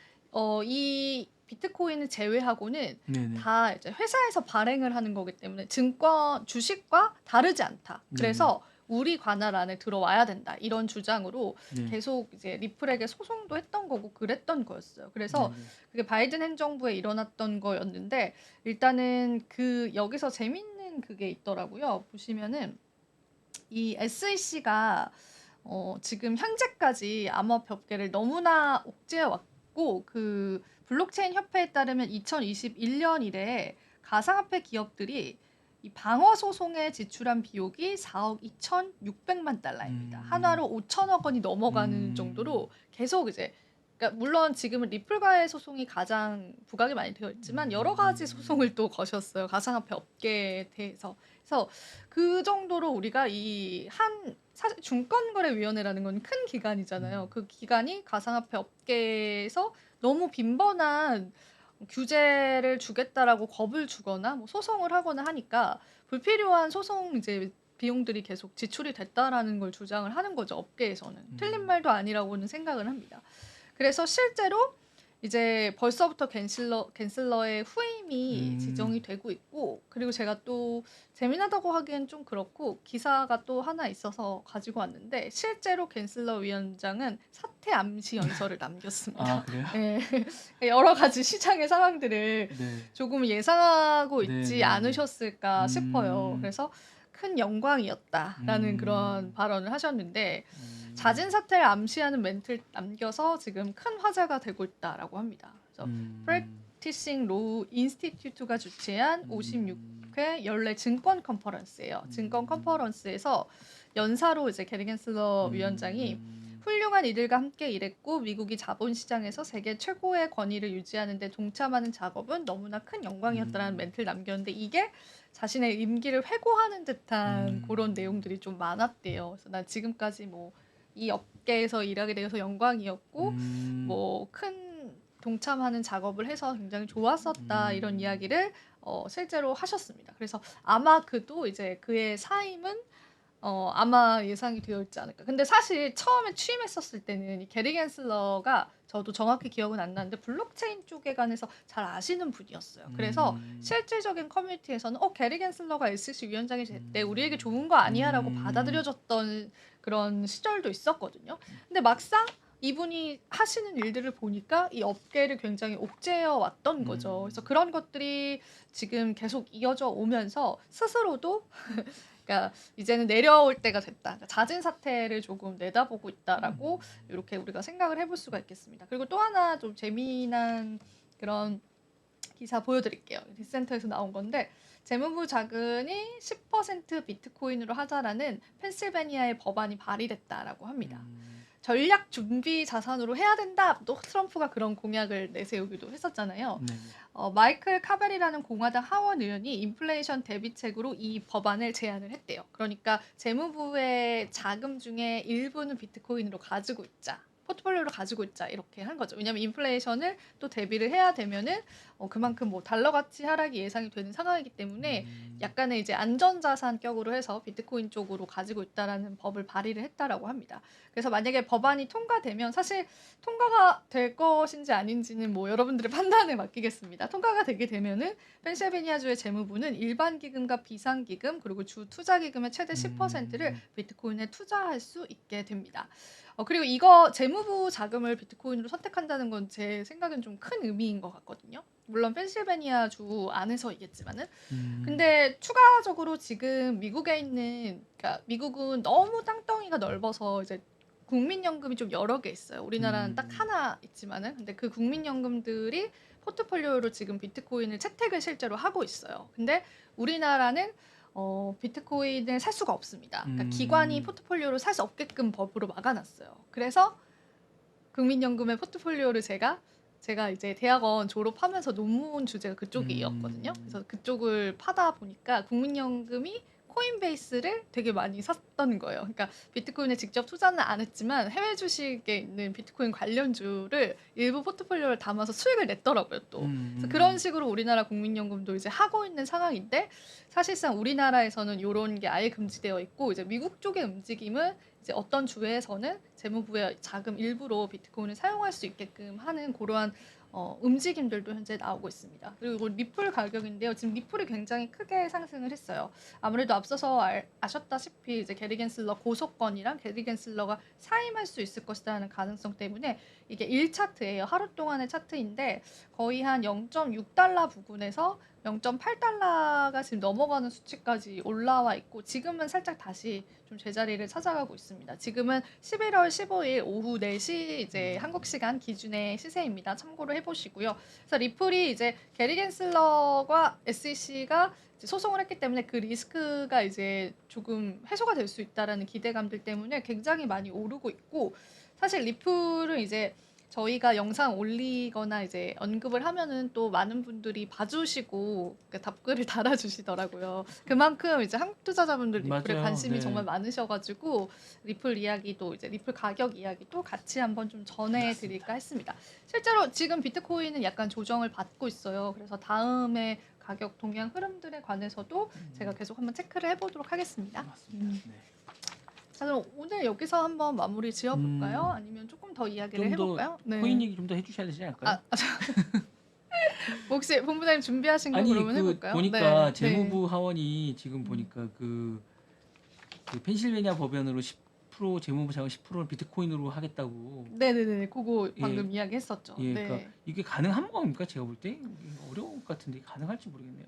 Speaker 2: 이 비트코인을 제외하고는
Speaker 3: 네네.
Speaker 2: 다 이제 회사에서 발행을 하는 거기 때문에 증권 주식과 다르지 않다. 그래서 우리 관할 안에 들어와야 된다. 이런 주장으로
Speaker 3: 네.
Speaker 2: 계속 이제 리플에게 소송도 했던 거고 그랬던 거였어요. 그래서
Speaker 3: 네네.
Speaker 2: 그게 바이든 행정부에 일어났던 거였는데, 일단은 여기서 재밌는 그게 있더라고요. 보시면은 이 SEC가 지금 현재까지 암호화폐 업계를 너무나 옥죄해 왔고, 그 블록체인 협회에 따르면 2021년 이래 가상화폐 기업들이 이 방어 소송에 지출한 비용이 4억 2,600만 달러입니다. 한화로 5천억 원이 넘어가는 정도로 계속 이제, 그러니까 물론 지금은 리플과의 소송이 가장 부각이 많이 되어 있지만 여러 가지 소송을 또 거셨어요. 가상화폐 업계에 대해서. 그래서 그 정도로 우리가 사실 증권거래위원회라는 건 큰 기관이잖아요. 그 기관이 가상화폐 업계에서 너무 빈번한 규제를 주겠다라고 겁을 주거나 뭐 소송을 하거나 하니까 불필요한 소송 이제 비용들이 계속 지출이 됐다라는 걸 주장을 하는 거죠. 업계에서는. 틀린 말도 아니라고는 생각을 합니다. 그래서 실제로 이제 벌써부터 갠슬러의 후임이 지정이 되고 있고, 그리고 제가 또 재미나다고 하기엔 좀 그렇고 기사가 또 하나 있어서 가지고 왔는데, 실제로 갠슬러 위원장은 사퇴 암시 연설을 남겼습니다.
Speaker 3: 아 그래요?
Speaker 2: 네. 여러 가지 시장의 상황들을
Speaker 3: 네.
Speaker 2: 조금 예상하고
Speaker 3: 네,
Speaker 2: 있지
Speaker 3: 네.
Speaker 2: 않으셨을까 싶어요. 그래서 큰 영광이었다라는 그런 발언을 하셨는데, 잦은 사태를 암시하는 멘트를 남겨서 지금 큰 화제가 되고 있다라고 합니다. 그래서 Practicing Law Institute가 주최한 56회 연례 증권 컨퍼런스예요. 증권 컨퍼런스에서 연사로 이제 게리 갠슬러 위원장이 훌륭한 이들과 함께 일했고 미국이 자본시장에서 세계 최고의 권위를 유지하는 데 동참하는 작업은 너무나 큰 영광이었다라는 멘트를 남겼는데, 이게 자신의 임기를 회고하는 듯한 그런 내용들이 좀 많았대요. 그래서 난 지금까지 뭐 이 업계에서 일하게 되어서 영광이었고 뭐 큰 동참하는 작업을 해서 굉장히 좋았었다, 이런 이야기를 실제로 하셨습니다. 그래서 아마 그도 이제 그의 사임은 아마 예상이 되어 있지 않을까. 근데 사실 처음에 취임했었을 때는 이 게리 갠슬러가, 저도 정확히 기억은 안 나는데 블록체인 쪽에 관해서 잘 아시는 분이었어요. 그래서 실질적인 커뮤니티에서는 게리 갠슬러가 SEC 위원장이 됐대, 우리에게 좋은 거 아니야 라고 받아들여졌던 그런 시절도 있었거든요. 근데 막상 이분이 하시는 일들을 보니까 이 업계를 굉장히 옥죄어 왔던 거죠. 그래서 그런 것들이 지금 계속 이어져 오면서 스스로도 그러니까 이제는 내려올 때가 됐다, 그러니까 잦은 사태를 조금 내다보고 있다라고 이렇게 우리가 생각을 해볼 수가 있겠습니다. 그리고 또 하나 좀 재미난 그런 기사 보여드릴게요. 리센터에서 나온 건데, 재무부 자금이 10% 비트코인으로 하자라는 펜실베니아의 법안이 발의됐다라고 합니다. 전략 준비 자산으로 해야 된다. 또 트럼프가 그런 공약을 내세우기도 했었잖아요.
Speaker 3: 네.
Speaker 2: 마이클 카벨이라는 공화당 하원 의원이 인플레이션 대비책으로 이 법안을 제안을 했대요. 그러니까 재무부의 자금 중에 일부는 비트코인으로 가지고 있자, 포트폴리오로 가지고 있자, 이렇게 한 거죠. 왜냐하면 인플레이션을 또 대비를 해야 되면은 그만큼 뭐 달러 가치 하락이 예상이 되는 상황이기 때문에 약간의 이제 안전자산격으로 해서 비트코인 쪽으로 가지고 있다라는 법을 발의를 했다라고 합니다. 그래서 만약에 법안이 통과되면, 사실 통과가 될 것인지 아닌지는 뭐 여러분들의 판단에 맡기겠습니다. 통과가 되게 되면은 펜실베니아주의 재무부는 일반 기금과 비상 기금 그리고 주 투자 기금의 최대 10%를 비트코인에 투자할 수 있게 됩니다. 그리고 이거 재무부 자금을 비트코인으로 선택한다는 건 제 생각엔 좀 큰 의미인 것 같거든요. 물론 펜실베니아 주 안에서이겠지만은. 근데 추가적으로 지금 미국에 있는, 그러니까 미국은 너무 땅덩이가 넓어서 이제 국민연금이 좀 여러 개 있어요. 우리나라는 딱 하나 있지만은, 근데 그 국민연금들이 포트폴리오로 지금 비트코인을 채택을 실제로 하고 있어요. 근데 우리나라는 비트코인을 살 수가 없습니다. 그러니까 기관이 포트폴리오를 살 수 없게끔 법으로 막아놨어요. 그래서 국민연금의 포트폴리오를 제가 이제 대학원 졸업하면서 논문 주제가 그쪽이었거든요. 그래서 그쪽을 파다 보니까 국민연금이 코인베이스를 되게 많이 샀던 거예요. 그러니까 비트코인에 직접 투자는 안 했지만 해외 주식에 있는 비트코인 관련주를 일부 포트폴리오를 담아서 수익을 냈더라고요, 또. 그래서 그런 식으로 우리나라 국민연금도 이제 하고 있는 상황인데, 사실상 우리나라에서는 이런 게 아예 금지되어 있고, 이제 미국 쪽의 움직임은 이제 어떤 주에서는 재무부의 자금 일부로 비트코인을 사용할 수 있게끔 하는 그러한 움직임들도 현재 나오고 있습니다. 그리고 리플 가격인데요. 지금 리플이 굉장히 크게 상승을 했어요. 아무래도 앞서서 아셨다시피 이제 게리 갠슬러 고소권이랑 게리 갠슬러가 사임할 수 있을 것이라는 가능성 때문에 이게 1차트예요. 하루 동안의 차트인데 거의 한 0.6달러 부근에서 0.8달러가 지금 넘어가는 수치까지 올라와 있고, 지금은 살짝 다시 좀 제자리를 찾아가고 있습니다. 지금은 11월 15일 오후 4시 이제 한국 시간 기준의 시세입니다. 참고로 해보시고요. 그래서 리플이 이제 게리 갠슬러가 SEC가 소송을 했기 때문에 그 리스크가 이제 조금 해소가 될 수 있다라는 기대감들 때문에 굉장히 많이 오르고 있고, 사실 리플은 이제 저희가 영상 올리거나 이제 언급을 하면은 또 많은 분들이 봐주시고 답글을 달아주시더라고요. 그만큼 이제 한국 투자자분들 리플에
Speaker 3: 맞아요.
Speaker 2: 관심이
Speaker 3: 네.
Speaker 2: 정말 많으셔가지고 리플 이야기도 이제 리플 가격 이야기도 같이 한번 좀 전해드릴까 했습니다. 실제로 지금 비트코인은 약간 조정을 받고 있어요. 그래서 다음에 가격 동향 흐름들에 관해서도 제가 계속 한번 체크를 해보도록 하겠습니다.
Speaker 3: 맞습니다. 네.
Speaker 2: 자, 그럼 오늘 여기서 한번 마무리 지어볼까요? 아니면 조금 더 이야기를 해볼까요? 네.
Speaker 3: 코인 얘기 좀 더 해주셔야 되지 않을까요?
Speaker 2: 혹시 본부장님 준비하신 거
Speaker 3: 아니
Speaker 2: 그러면 해볼까요?
Speaker 3: 보니까
Speaker 2: 네.
Speaker 3: 재무부 하원이 지금 보니까 그 펜실베니아 법연으로 10% 재무부 자금 10%를 비트코인으로 하겠다고.
Speaker 2: 네네네. 그거
Speaker 3: 예.
Speaker 2: 방금 이야기했었죠.
Speaker 3: 예,
Speaker 2: 네.
Speaker 3: 그러니까 이게 가능한 겁니까? 제가 볼 때 어려울 것 같은데 가능할지 모르겠네요.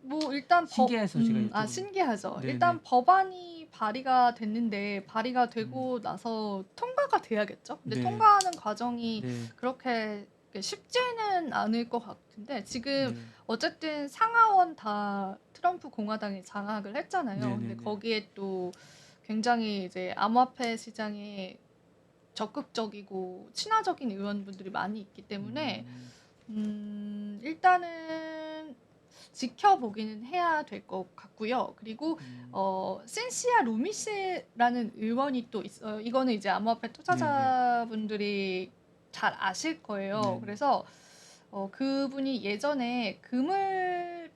Speaker 2: 뭐 일단
Speaker 3: 신기해서 제가 여쭤보는
Speaker 2: 신기하죠.
Speaker 3: 네네.
Speaker 2: 일단 법안이 발의가 됐는데 발의가 되고 나서 통과가 돼야겠죠. 근데
Speaker 3: 네.
Speaker 2: 통과하는 과정이
Speaker 3: 네.
Speaker 2: 그렇게 쉽지는 않을 것 같은데 지금
Speaker 3: 네.
Speaker 2: 어쨌든 상하원 다 트럼프 공화당이 장악을 했잖아요.
Speaker 3: 네네네.
Speaker 2: 근데 거기에 또 굉장히 이제 암호화폐 시장에 적극적이고 친화적인 의원분들이 많이 있기 때문에 일단은 지켜보기는 해야 될 것 같고요. 그리고 센시아 루미스라는 의원이 또 있어요. 이거는 이제 암호화폐 투자자분들이 잘 아실 거예요.
Speaker 3: 네네.
Speaker 2: 그래서 그분이 예전에 금을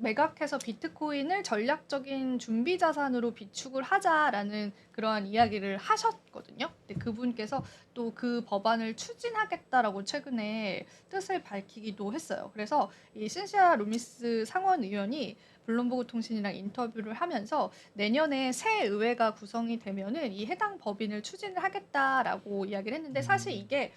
Speaker 2: 매각해서 비트코인을 전략적인 준비 자산으로 비축을 하자라는 그러한 이야기를 하셨거든요. 근데 그분께서 또 그 법안을 추진하겠다라고 최근에 뜻을 밝히기도 했어요. 그래서 이 신시아 루미스 상원 의원이 블룸버그 통신이랑 인터뷰를 하면서 내년에 새 의회가 구성이 되면은 이 해당 법인을 추진을 하겠다라고 이야기를 했는데 사실 이게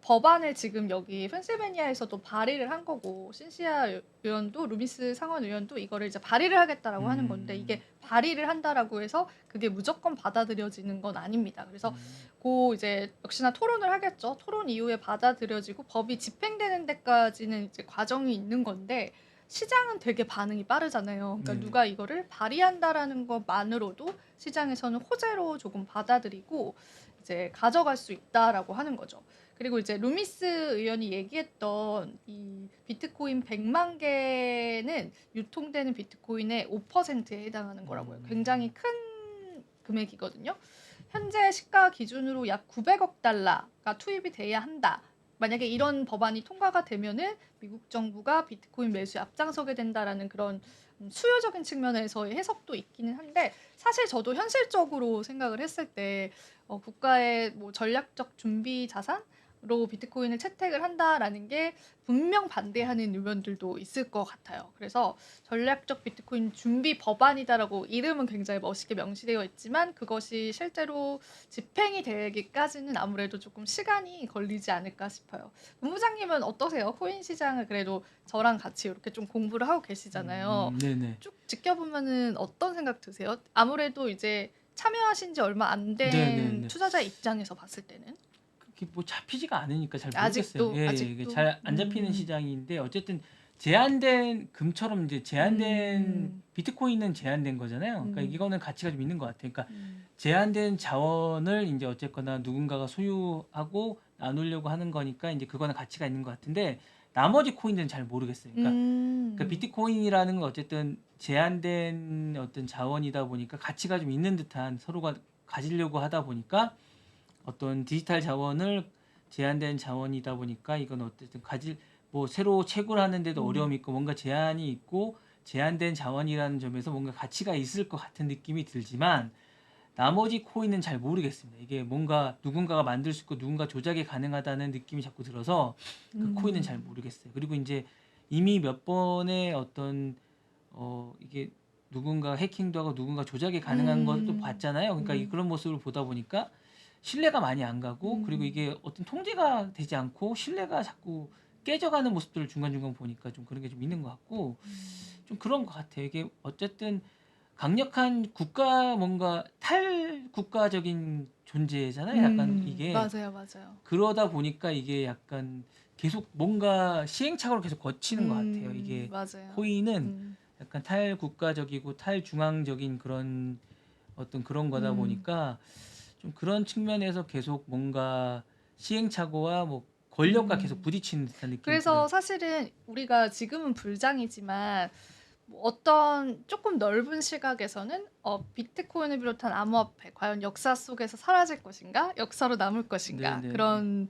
Speaker 2: 법안을 지금 여기 펜실베니아에서도 발의를 한 거고 신시아 의원도 루미스 상원 의원도 이거를 이제 발의를 하겠다라고 하는 건데 이게 발의를 한다라고 해서 그게 무조건 받아들여지는 건 아닙니다. 그래서 그 이제 역시나 토론을 하겠죠. 토론 이후에 받아들여지고 법이 집행되는 데까지는 이제 과정이 있는 건데 시장은 되게 반응이 빠르잖아요. 그러니까
Speaker 3: 네.
Speaker 2: 누가 이거를 발의한다라는 것만으로도 시장에서는 호재로 조금 받아들이고 이제 가져갈 수 있다라고 하는 거죠. 그리고 이제 루미스 의원이 얘기했던 이 비트코인 100만 개는 유통되는 비트코인의 5%에 해당하는 거라고요. 굉장히 큰 금액이거든요. 현재 시가 기준으로 약 900억 달러가 투입이 돼야 한다. 만약에 이런 법안이 통과가 되면은 미국 정부가 비트코인 매수에 앞장서게 된다라는 그런 수요적인 측면에서의 해석도 있기는 한데 사실 저도 현실적으로 생각을 했을 때 국가의 뭐 전략적 준비 자산으로 비트코인을 채택을 한다라는 게 분명 반대하는 의원들도 있을 것 같아요. 그래서 전략적 비트코인 준비 법안이다라고 이름은 굉장히 멋있게 명시되어 있지만 그것이 실제로 집행이 되기까지는 아무래도 조금 시간이 걸리지 않을까 싶어요. 본부장님은 어떠세요? 코인 시장을 그래도 저랑 같이 이렇게 좀 공부를 하고 계시잖아요.
Speaker 3: 네네.
Speaker 2: 쭉 지켜보면은 어떤 생각 드세요? 아무래도 이제 참여하신 지 얼마 안 된
Speaker 3: 네네네.
Speaker 2: 투자자 입장에서 봤을 때는
Speaker 3: 그게 뭐 잡히지가 않으니까 잘
Speaker 2: 아직도,
Speaker 3: 모르겠어요. 예,
Speaker 2: 아직도.
Speaker 3: 이게 잘 안 잡히는 시장인데 어쨌든 제한된 금처럼 이제 제한된
Speaker 2: 음.
Speaker 3: 비트코인은 제한된 거잖아요. 그러니까
Speaker 2: 음.
Speaker 3: 이거는 가치가 좀 있는 것 같아요. 그러니까 제한된 자원을 이제 어쨌거나 누군가가 소유하고 나누려고 하는 거니까 이제 그거는 가치가 있는 것 같은데 나머지 코인들은 잘 모르겠어요. 그러니까 비트코인이라는 건 어쨌든 제한된 어떤 자원이다 보니까 가치가 좀 있는 듯한 서로가 가지려고 하다 보니까 어떤 디지털 자원을 제한된 자원이다 보니까 이건 어쨌든 뭐 새로 채굴하는데도 어려움이 있고 뭔가 제한이 있고 제한된 자원이라는 점에서 뭔가 가치가 있을 것 같은 느낌이 들지만 나머지 코인은 잘 모르겠습니다. 이게 뭔가 누군가가 만들 수 있고 누군가 조작이 가능하다는 느낌이 자꾸 들어서 그 코인은 잘 모르겠어요. 그리고 이제 이미 몇 번의 어떤 이게 누군가 해킹도 하고 누군가 조작이 가능한 것도 봤잖아요. 그러니까 그런 모습을 보다 보니까 신뢰가 많이 안 가고 그리고 이게 어떤 통제가 되지 않고 신뢰가 자꾸 깨져가는 모습들을 중간중간 보니까 좀 그런 게 좀 있는 것 같고 좀 그런 것 같아요. 이게 어쨌든 강력한 국가 뭔가 탈국가적인 존재잖아요. 약간 이게
Speaker 2: 맞아요.
Speaker 3: 그러다 보니까 이게 약간 계속 뭔가 시행착오를 계속 거치는 것 같아요. 이게
Speaker 2: 맞아요.
Speaker 3: 코인은 약간 탈국가적이고 탈중앙적인 그런 어떤 그런 거다 보니까 좀 그런 측면에서 계속 뭔가 시행착오와 뭐 권력과 계속 부딪히는 듯한 느낌이
Speaker 2: 그래서
Speaker 3: 들어요.
Speaker 2: 사실은 우리가 지금은 불장이지만 뭐 어떤 조금 넓은 시각에서는 비트코인을 비롯한 암호화폐 과연 역사 속에서 사라질 것인가, 역사로 남을 것인가
Speaker 3: 네네.
Speaker 2: 그런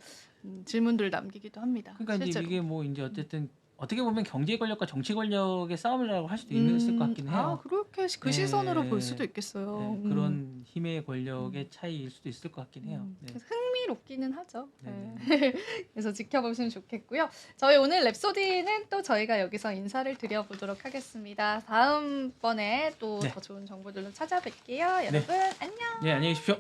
Speaker 2: 질문들을 남기기도 합니다.
Speaker 3: 그러니까 이제
Speaker 2: 실제로.
Speaker 3: 이게 뭐 이제 어쨌든 어떻게 보면 경제 권력과 정치 권력의 싸움이라고 할 수도 있을 것 같긴 해요.
Speaker 2: 그렇게 그 시선으로 볼 수도
Speaker 3: 네.
Speaker 2: 있겠어요.
Speaker 3: 네, 그런 힘의 권력의
Speaker 2: 음.
Speaker 3: 차이일 수도 있을 것 같긴 해요. 네.
Speaker 2: 그래서 흥미롭기는 하죠.
Speaker 3: 네네.
Speaker 2: 네. 그래서 지켜보시면 좋겠고요. 저희 오늘 랩소디는 또 저희가 여기서 인사를 드려보도록 하겠습니다. 다음번에 또
Speaker 3: 네.
Speaker 2: 더 좋은 정보들로 찾아뵐게요. 여러분 안녕.
Speaker 3: 네, 안녕히 계십시오.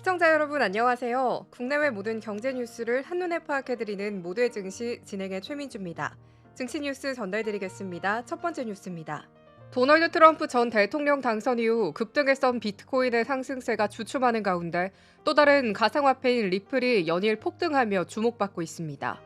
Speaker 4: 시청자 여러분 안녕하세요. 국내외 모든 경제 뉴스를 한눈에 파악해드리는 모두의 증시 진행의 최민주입니다. 증시 뉴스 전달드리겠습니다. 첫 번째 뉴스입니다. 도널드 트럼프 전 대통령 당선 이후 급등했던 비트코인의 상승세가 주춤하는 가운데 또 다른 가상화폐인 리플이 연일 폭등하며 주목받고 있습니다.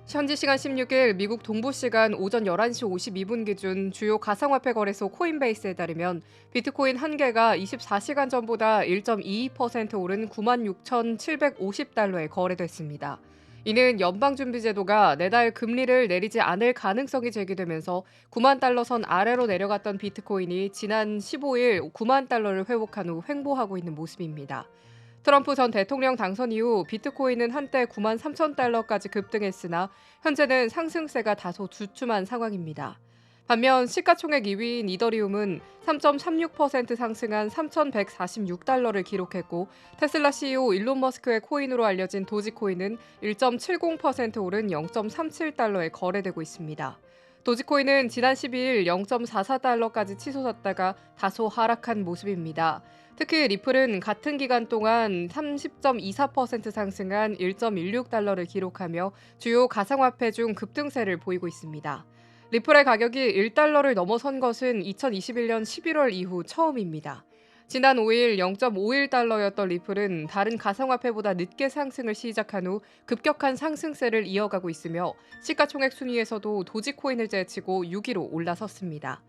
Speaker 4: 현지 시간 16일 미국 동부 시간 오전 11시 52분 기준 주요 가상화폐 거래소 코인베이스에 따르면 비트코인 한 개가 24시간 전보다 1.22% 오른 96,750달러에 거래됐습니다. 이는 연방준비제도가 내달 금리를 내리지 않을 가능성이 제기되면서 9만 달러 선 아래로 내려갔던 비트코인이 지난 15일 9만 달러를 회복한 후 횡보하고 있는 모습입니다. 트럼프 전 대통령 당선 이후 비트코인은 한때 9만 3천 달러까지 급등했으나 현재는 상승세가 다소 주춤한 상황입니다. 반면 시가총액 2위인 이더리움은 3.36% 상승한 3,146달러를 기록했고 테슬라 CEO 일론 머스크의 코인으로 알려진 도지코인은 1.70% 오른 0.37달러에 거래되고 있습니다. 도지코인은 지난 12일 0.44달러까지 치솟았다가 다소 하락한 모습입니다. 특히 리플은 같은 기간 동안 30.24% 상승한 1.16달러를 기록하며 주요 가상화폐 중 급등세를 보이고 있습니다. 리플의 가격이 1달러를 넘어선 것은 2021년 11월 이후 처음입니다. 지난 5일 0.51달러였던 리플은 다른 가상화폐보다 늦게 상승을 시작한 후 급격한 상승세를 이어가고 있으며 시가총액 순위에서도 도지코인을 제치고 6위로 올라섰습니다.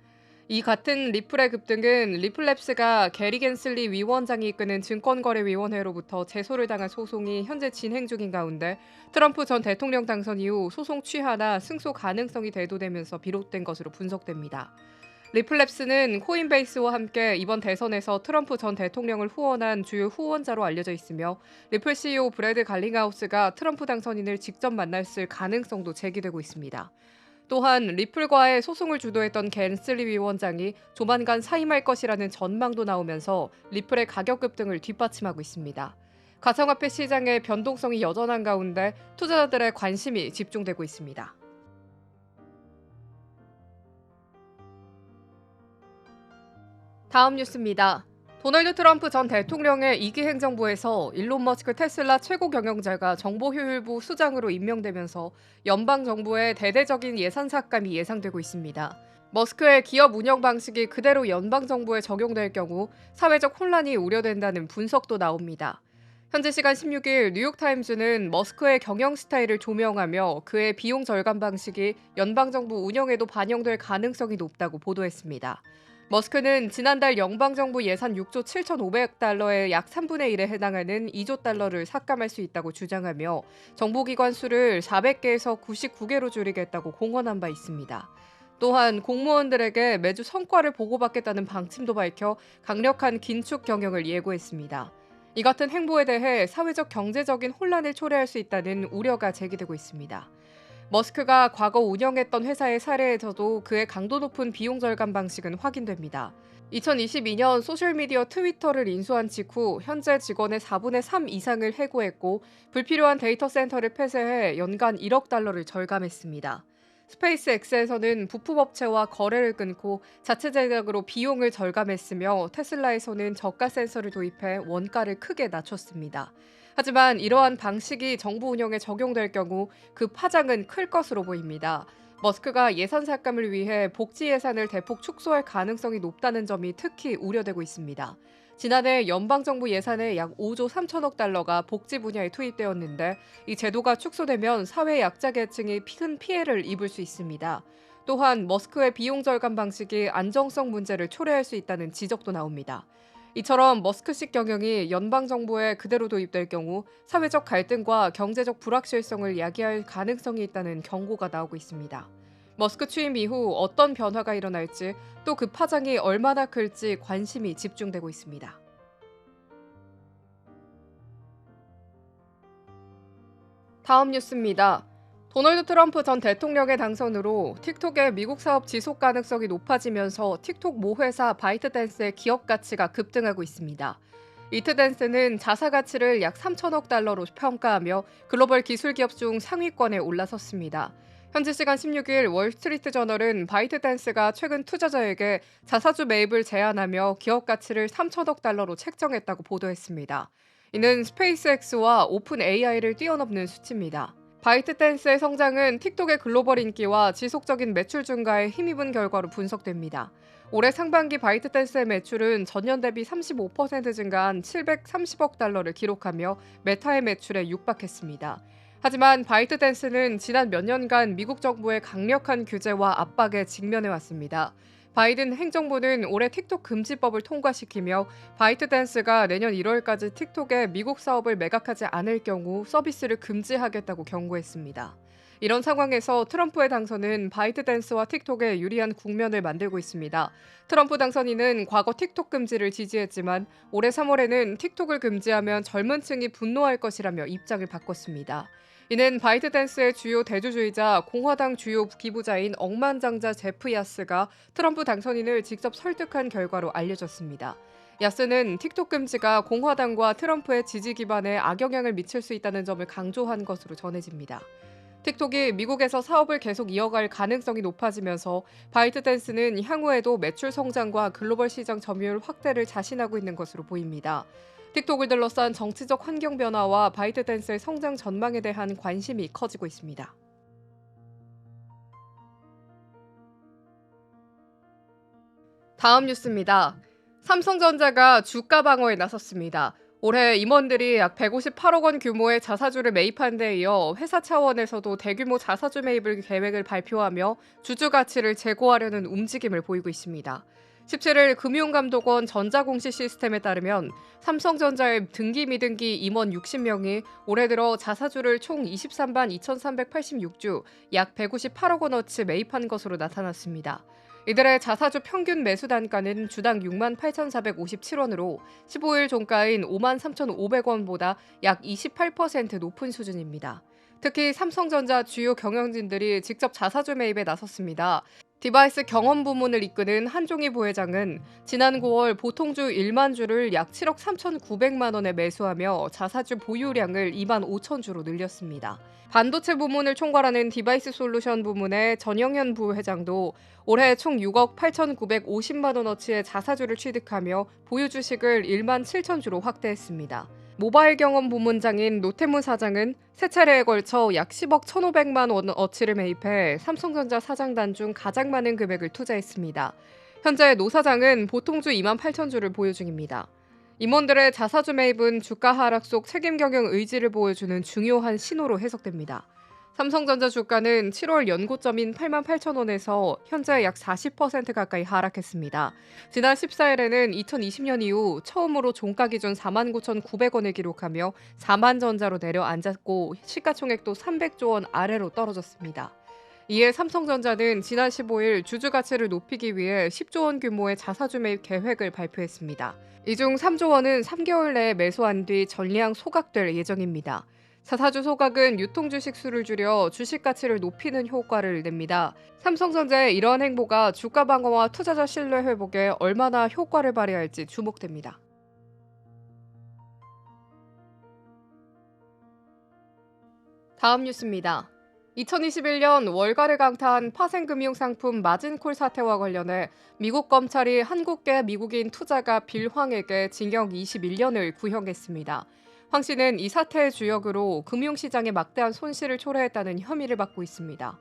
Speaker 4: 이 같은 리플의 급등은 리플랩스가 게리 겐슬리 위원장이 이끄는 증권거래위원회로부터 제소를 당한 소송이 현재 진행 중인 가운데 트럼프 전 대통령 당선 이후 소송 취하나 승소 가능성이 대두되면서 비롯된 것으로 분석됩니다. 리플랩스는 코인베이스와 함께 이번 대선에서 트럼프 전 대통령을 후원한 주요 후원자로 알려져 있으며 리플 CEO 브래드 갈링하우스가 트럼프 당선인을 직접 만났을 가능성도 제기되고 있습니다. 또한 리플과의 소송을 주도했던 겐슬리 위원장이 조만간 사임할 것이라는 전망도 나오면서 리플의 가격 급등을 뒷받침하고 있습니다. 가상화폐 시장의 변동성이 여전한 가운데 투자자들의 관심이 집중되고 있습니다. 다음 뉴스입니다. 도널드 트럼프 전 대통령의 2기 행정부에서 일론 머스크 테슬라 최고 경영자가 정보효율부 수장으로 임명되면서 연방정부의 대대적인 예산 삭감이 예상되고 있습니다. 머스크의 기업 운영 방식이 그대로 연방정부에 적용될 경우 사회적 혼란이 우려된다는 분석도 나옵니다. 현재 시간 16일 뉴욕타임즈는 머스크의 경영 스타일을 조명하며 그의 비용 절감 방식이 연방정부 운영에도 반영될 가능성이 높다고 보도했습니다. 머스크는 지난달 연방정부 예산 6조 7,500달러의 약 3분의 1에 해당하는 2조 달러를 삭감할 수 있다고 주장하며 정보기관 수를 400개에서 99개로 줄이겠다고 공언한 바 있습니다. 또한 공무원들에게 매주 성과를 보고받겠다는 방침도 밝혀 강력한 긴축 경영을 예고했습니다. 이 같은 행보에 대해 사회적 경제적인 혼란을 초래할 수 있다는 우려가 제기되고 있습니다. 머스크가 과거 운영했던 회사의 사례에서도 그의 강도 높은 비용 절감 방식은 확인됩니다. 2022년 소셜미디어 트위터를 인수한 직후 현재 직원의 4분의 3 이상을 해고했고 불필요한 데이터 센터를 폐쇄해 연간 1억 달러를 절감했습니다. 스페이스X에서는 부품업체와 거래를 끊고 자체 제작으로 비용을 절감했으며 테슬라에서는 저가 센서를 도입해 원가를 크게 낮췄습니다. 하지만 이러한 방식이 정부 운영에 적용될 경우 그 파장은 클 것으로 보입니다. 머스크가 예산 삭감을 위해 복지 예산을 대폭 축소할 가능성이 높다는 점이 특히 우려되고 있습니다. 지난해 연방정부 예산의 약 5조 3천억 달러가 복지 분야에 투입되었는데 이 제도가 축소되면 사회 약자 계층이 큰 피해를 입을 수 있습니다. 또한 머스크의 비용 절감 방식이 안정성 문제를 초래할 수 있다는 지적도 나옵니다. 이처럼 머스크식 경영이 연방정부에 그대로 도입될 경우 사회적 갈등과 경제적 불확실성을 야기할 가능성이 있다는 경고가 나오고 있습니다. 머스크 취임 이후 어떤 변화가 일어날지 또 그 파장이 얼마나 클지 관심이 집중되고 있습니다. 다음 뉴스입니다. 도널드 트럼프 전 대통령의 당선으로 틱톡의 미국 사업 지속 가능성이 높아지면서 틱톡 모회사 바이트댄스의 기업 가치가 급등하고 있습니다. 이트댄스는 자사 가치를 약 3천억 달러로 평가하며 글로벌 기술 기업 중 상위권에 올라섰습니다. 현지 시간 16일 월스트리트 저널은 바이트댄스가 최근 투자자에게 자사주 매입을 제안하며 기업 가치를 3천억 달러로 책정했다고 보도했습니다. 이는 스페이스X와 오픈 AI를 뛰어넘는 수치입니다. 바이트댄스의 성장은 틱톡의 글로벌 인기와 지속적인 매출 증가에 힘입은 결과로 분석됩니다. 올해 상반기 바이트댄스의 매출은 전년 대비 35% 증가한 730억 달러를 기록하며 메타의 매출에 육박했습니다. 하지만 바이트댄스는 지난 몇 년간 미국 정부의 강력한 규제와 압박에 직면해왔습니다. 바이든 행정부는 올해 틱톡 금지법을 통과시키며 바이트댄스가 내년 1월까지 틱톡의 미국 사업을 매각하지 않을 경우 서비스를 금지하겠다고 경고했습니다. 이런 상황에서 트럼프의 당선은 바이트댄스와 틱톡에 유리한 국면을 만들고 있습니다. 트럼프 당선인은 과거 틱톡 금지를 지지했지만 올해 3월에는 틱톡을 금지하면 젊은 층이 분노할 것이라며 입장을 바꿨습니다. 이는 바이트댄스의 주요 대주주이자 공화당 주요 기부자인 억만장자 제프 야스가 트럼프 당선인을 직접 설득한 결과로 알려졌습니다. 야스는 틱톡 금지가 공화당과 트럼프의 지지 기반에 악영향을 미칠 수 있다는 점을 강조한 것으로 전해집니다. 틱톡이 미국에서 사업을 계속 이어갈 가능성이 높아지면서 바이트댄스는 향후에도 매출 성장과 글로벌 시장 점유율 확대를 자신하고 있는 것으로 보입니다. 틱톡을 둘러싼 정치적 환경 변화와 바이트댄스의 성장 전망에 대한 관심이 커지고 있습니다. 다음 뉴스입니다. 삼성전자가 주가 방어에 나섰습니다. 올해 임원들이 약 158억 원 규모의 자사주를 매입한 데 이어 회사 차원에서도 대규모 자사주 매입을 계획을 발표하며 주주 가치를 제고하려는 움직임을 보이고 있습니다. 17일 금융감독원 전자공시 시스템에 따르면 삼성전자의 등기 미등기 임원 60명이 올해 들어 자사주를 총 23만 2,386주, 약 158억 원어치 매입한 것으로 나타났습니다. 이들의 자사주 평균 매수 단가는 주당 6만 8,457원으로 15일 종가인 5만 3,500원보다 약 28% 높은 수준입니다. 특히 삼성전자 주요 경영진들이 직접 자사주 매입에 나섰습니다. 디바이스 경험 부문을 이끄는 한종희 부회장은 지난 9월 보통주 1만 주를 약 7억 3,900만 원에 매수하며 자사주 보유량을 2만 5천 주로 늘렸습니다. 반도체 부문을 총괄하는 디바이스 솔루션 부문의 전영현 부회장도 올해 총 6억 8,950만 원어치의 자사주를 취득하며 보유 주식을 1만 7천 주로 확대했습니다. 모바일 경험 부문장인 노태문 사장은 세 차례에 걸쳐 약 10억 1,500만 원어치를 매입해 삼성전자 사장단 중 가장 많은 금액을 투자했습니다. 현재 노 사장은 보통주 2만 8천 주를 보유 중입니다. 임원들의 자사주 매입은 주가 하락 속 책임 경영 의지를 보여주는 중요한 신호로 해석됩니다. 삼성전자 주가는 7월 연고점인 8만 8천 원에서 현재 약 40% 가까이 하락했습니다. 지난 14일에는 2020년 이후 처음으로 종가 기준 4만 9,900원을 기록하며 4만 전자로 내려앉았고 시가총액도 300조 원 아래로 떨어졌습니다. 이에 삼성전자는 지난 15일 주주 가치를 높이기 위해 10조 원 규모의 자사주 매입 계획을 발표했습니다. 이 중 3조 원은 3개월 내에 매수한 뒤 전량 소각될 예정입니다. 자사주 소각은 유통주식 수를 줄여 주식 가치를 높이는 효과를 냅니다. 삼성전자의 이러한 행보가 주가 방어와 투자자 신뢰 회복에 얼마나 효과를 발휘할지 주목됩니다. 다음 뉴스입니다. 2021년 월가를 강타한 파생금융상품 마진콜 사태와 관련해 미국 검찰이 한국계 미국인 투자가 빌 황에게 징역 21년을 구형했습니다. 황 씨는 이 사태의 주역으로 금융시장에 막대한 손실을 초래했다는 혐의를 받고 있습니다.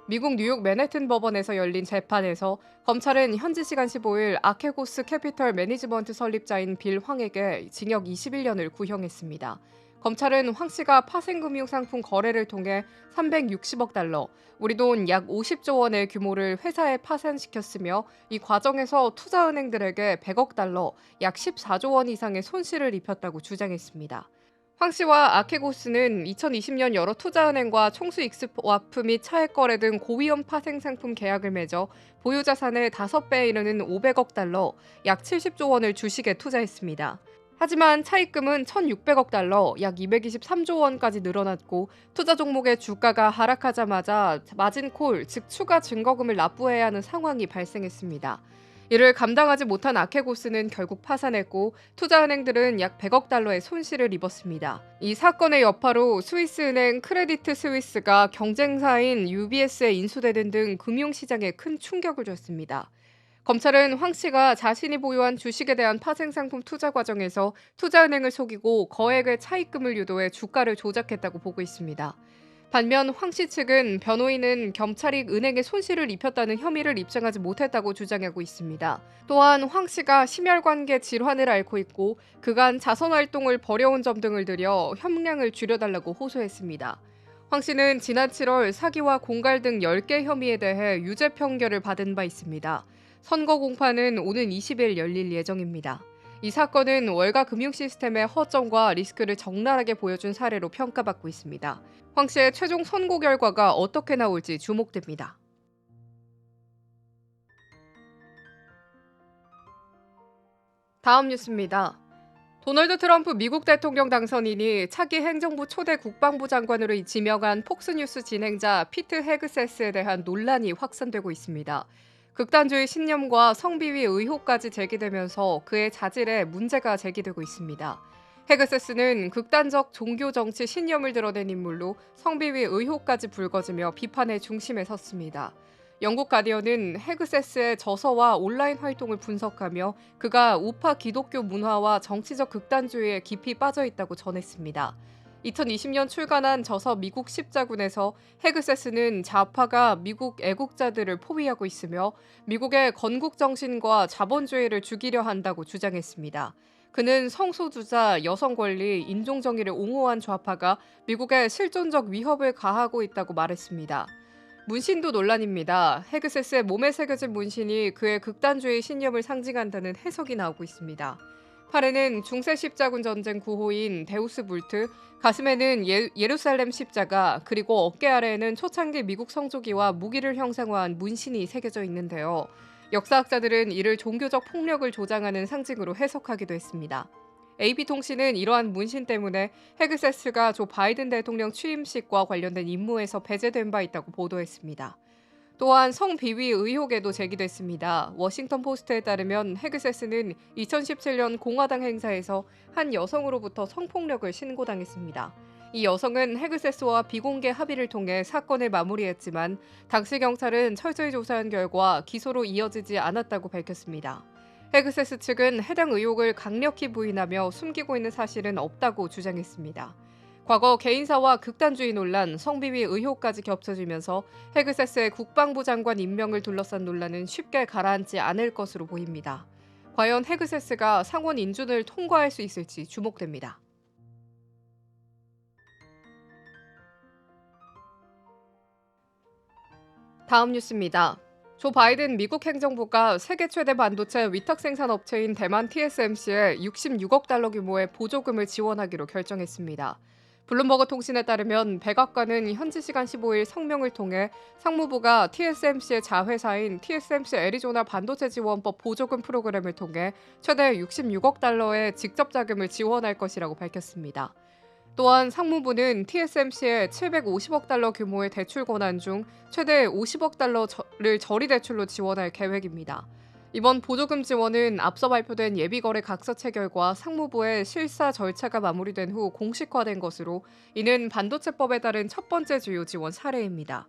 Speaker 4: 미국 뉴욕 맨해튼 법원에서 열린 재판에서 검찰은 현지 시간 15일 아케고스 캐피털 매니지먼트 설립자인 빌 황에게 징역 21년을 구형했습니다. 검찰은 황 씨가 파생금융상품 거래를 통해 360억 달러, 우리 돈 약 50조 원의 규모를 회사에 파산시켰으며 이 과정에서 투자은행들에게 100억 달러, 약 14조 원 이상의 손실을 입혔다고 주장했습니다. 황 씨와 아케고스는 2020년 여러 투자은행과 총수익 스와프 및 차액 거래 등 고위험 파생 상품 계약을 맺어 보유 자산의 5배에 이르는 500억 달러, 약 70조 원을 주식에 투자했습니다. 하지만 차입금은 1,600억 달러, 약 223조 원까지 늘어났고 투자 종목의 주가가 하락하자마자 마진콜, 즉 추가 증거금을 납부해야 하는 상황이 발생했습니다. 이를 감당하지 못한 아케고스는 결국 파산했고 투자은행들은 약 100억 달러의 손실을 입었습니다. 이 사건의 여파로 스위스은행 크레디트 스위스가 경쟁사인 UBS에 인수되는 등 금융시장에 큰 충격을 줬습니다. 검찰은 황 씨가 자신이 보유한 주식에 대한 파생상품 투자 과정에서 투자은행을 속이고 거액의 차입금을 유도해 주가를 조작했다고 보고 있습니다. 반면 황 씨 측은 변호인은 경찰이 은행에 손실을 입혔다는 혐의를 입증하지 못했다고 주장하고 있습니다. 또한 황 씨가 심혈관계 질환을 앓고 있고 그간 자선 활동을 벌여온 점 등을 들여 형량을 줄여달라고 호소했습니다. 황 씨는 지난 7월 사기와 공갈 등 10개 혐의에 대해 유죄 판결을 받은 바 있습니다. 선고 공판은 오는 20일 열릴 예정입니다. 이 사건은 월가 금융 시스템의 허점과 리스크를 적나라하게 보여준 사례로 평가받고 있습니다. 황 씨의 최종 선고 결과가 어떻게 나올지 주목됩니다. 다음 뉴스입니다. 도널드 트럼프 미국 대통령 당선인이 차기 행정부 초대 국방부 장관으로 지명한 폭스뉴스 진행자 피트 헤그세스에 대한 논란이 확산되고 있습니다. 극단주의 신념과 성비위 의혹까지 제기되면서 그의 자질에 문제가 제기되고 있습니다. 헤그세스는 극단적 종교 정치 신념을 드러낸 인물로 성비위 의혹까지 불거지며 비판의 중심에 섰습니다. 영국 가디언은 헤그세스의 저서와 온라인 활동을 분석하며 그가 우파 기독교 문화와 정치적 극단주의에 깊이 빠져 있다고 전했습니다. 2020년 출간한 저서 미국 십자군에서 헤그세스는 좌파가 미국 애국자들을 포위하고 있으며 미국의 건국 정신과 자본주의를 죽이려 한다고 주장했습니다. 그는 성소수자, 여성 권리, 인종 정의를 옹호한 좌파가 미국에 실존적 위협을 가하고 있다고 말했습니다. 문신도 논란입니다. 헤그세스의 몸에 새겨진 문신이 그의 극단주의 신념을 상징한다는 해석이 나오고 있습니다. 팔에는 중세 십자군 전쟁 구호인 데우스 불트, 가슴에는 예루살렘 십자가, 그리고 어깨 아래에는 초창기 미국 성조기와 무기를 형상화한 문신이 새겨져 있는데요. 역사학자들은 이를 종교적 폭력을 조장하는 상징으로 해석하기도 했습니다. AP통신은 이러한 문신 때문에 헤그세스가 조 바이든 대통령 취임식과 관련된 임무에서 배제된 바 있다고 보도했습니다. 또한 성비위 의혹에도 제기됐습니다. 워싱턴 포스트에 따르면 헤그세스는 2017년 공화당 행사에서 한 여성으로부터 성폭력을 신고당했습니다. 이 여성은 헤그세스와 비공개 합의를 통해 사건을 마무리했지만 당시 경찰은 철저히 조사한 결과 기소로 이어지지 않았다고 밝혔습니다. 헤그세스 측은 해당 의혹을 강력히 부인하며 숨기고 있는 사실은 없다고 주장했습니다. 과거 개인사와 극단주의 논란, 성비위 의혹까지 겹쳐지면서 헤그세스의 국방부 장관 임명을 둘러싼 논란은 쉽게 가라앉지 않을 것으로 보입니다. 과연 헤그세스가 상원 인준을 통과할 수 있을지 주목됩니다. 다음 뉴스입니다. 조 바이든 미국 행정부가 세계 최대 반도체 위탁 생산 업체인 대만 TSMC에 66억 달러 규모의 보조금을 지원하기로 결정했습니다. 블룸버그 통신에 따르면 백악관은 현지 시간 15일 성명을 통해 상무부가 TSMC의 자회사인 TSMC 애리조나 반도체 지원법 보조금 프로그램을 통해 최대 66억 달러의 직접 자금을 지원할 것이라고 밝혔습니다. 또한 상무부는 TSMC에 750억 달러 규모의 대출 권한 중 최대 50억 달러를 저리 대출로 지원할 계획입니다. 이번 보조금 지원은 앞서 발표된 예비거래 각서 체결과 상무부의 실사 절차가 마무리된 후 공식화된 것으로 이는 반도체법에 따른 첫 번째 주요 지원 사례입니다.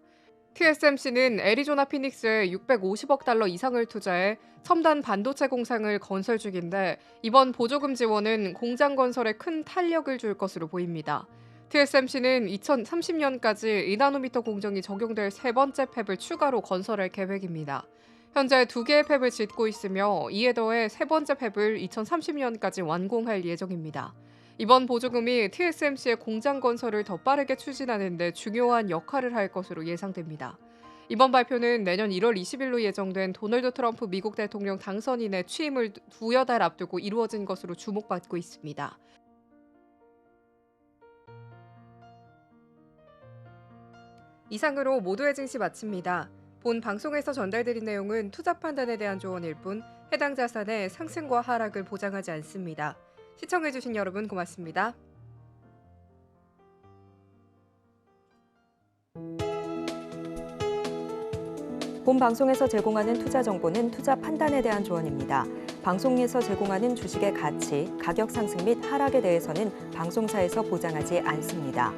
Speaker 4: TSMC는 애리조나 피닉스에 650억 달러 이상을 투자해 첨단 반도체 공장을 건설 중인데 이번 보조금 지원은 공장 건설에 큰 탄력을 줄 것으로 보입니다. TSMC는 2030년까지 2나노미터 공정이 적용될 세 번째 팹을 추가로 건설할 계획입니다. 현재 2개의 팹을 짓고 있으며 이에 더해 세 번째 팹을 2030년까지 완공할 예정입니다. 이번 보조금이 TSMC의 공장 건설을 더 빠르게 추진하는 데 중요한 역할을 할 것으로 예상됩니다. 이번 발표는 내년 1월 20일로 예정된 도널드 트럼프 미국 대통령 당선인의 취임을 두여 달 앞두고 이루어진 것으로 주목받고 있습니다. 이상으로 모두의 증시 마칩니다. 본 방송에서 전달드린 내용은 투자 판단에 대한 조언일 뿐 해당 자산의 상승과 하락을 보장하지 않습니다. 시청해주신 여러분 고맙습니다.
Speaker 1: 본 방송에서 제공하는 투자 정보는 투자 판단에 대한 조언입니다. 방송에서 제공하는 주식의 가치, 가격 상승 및 하락에 대해서는 방송사에서 보장하지 않습니다.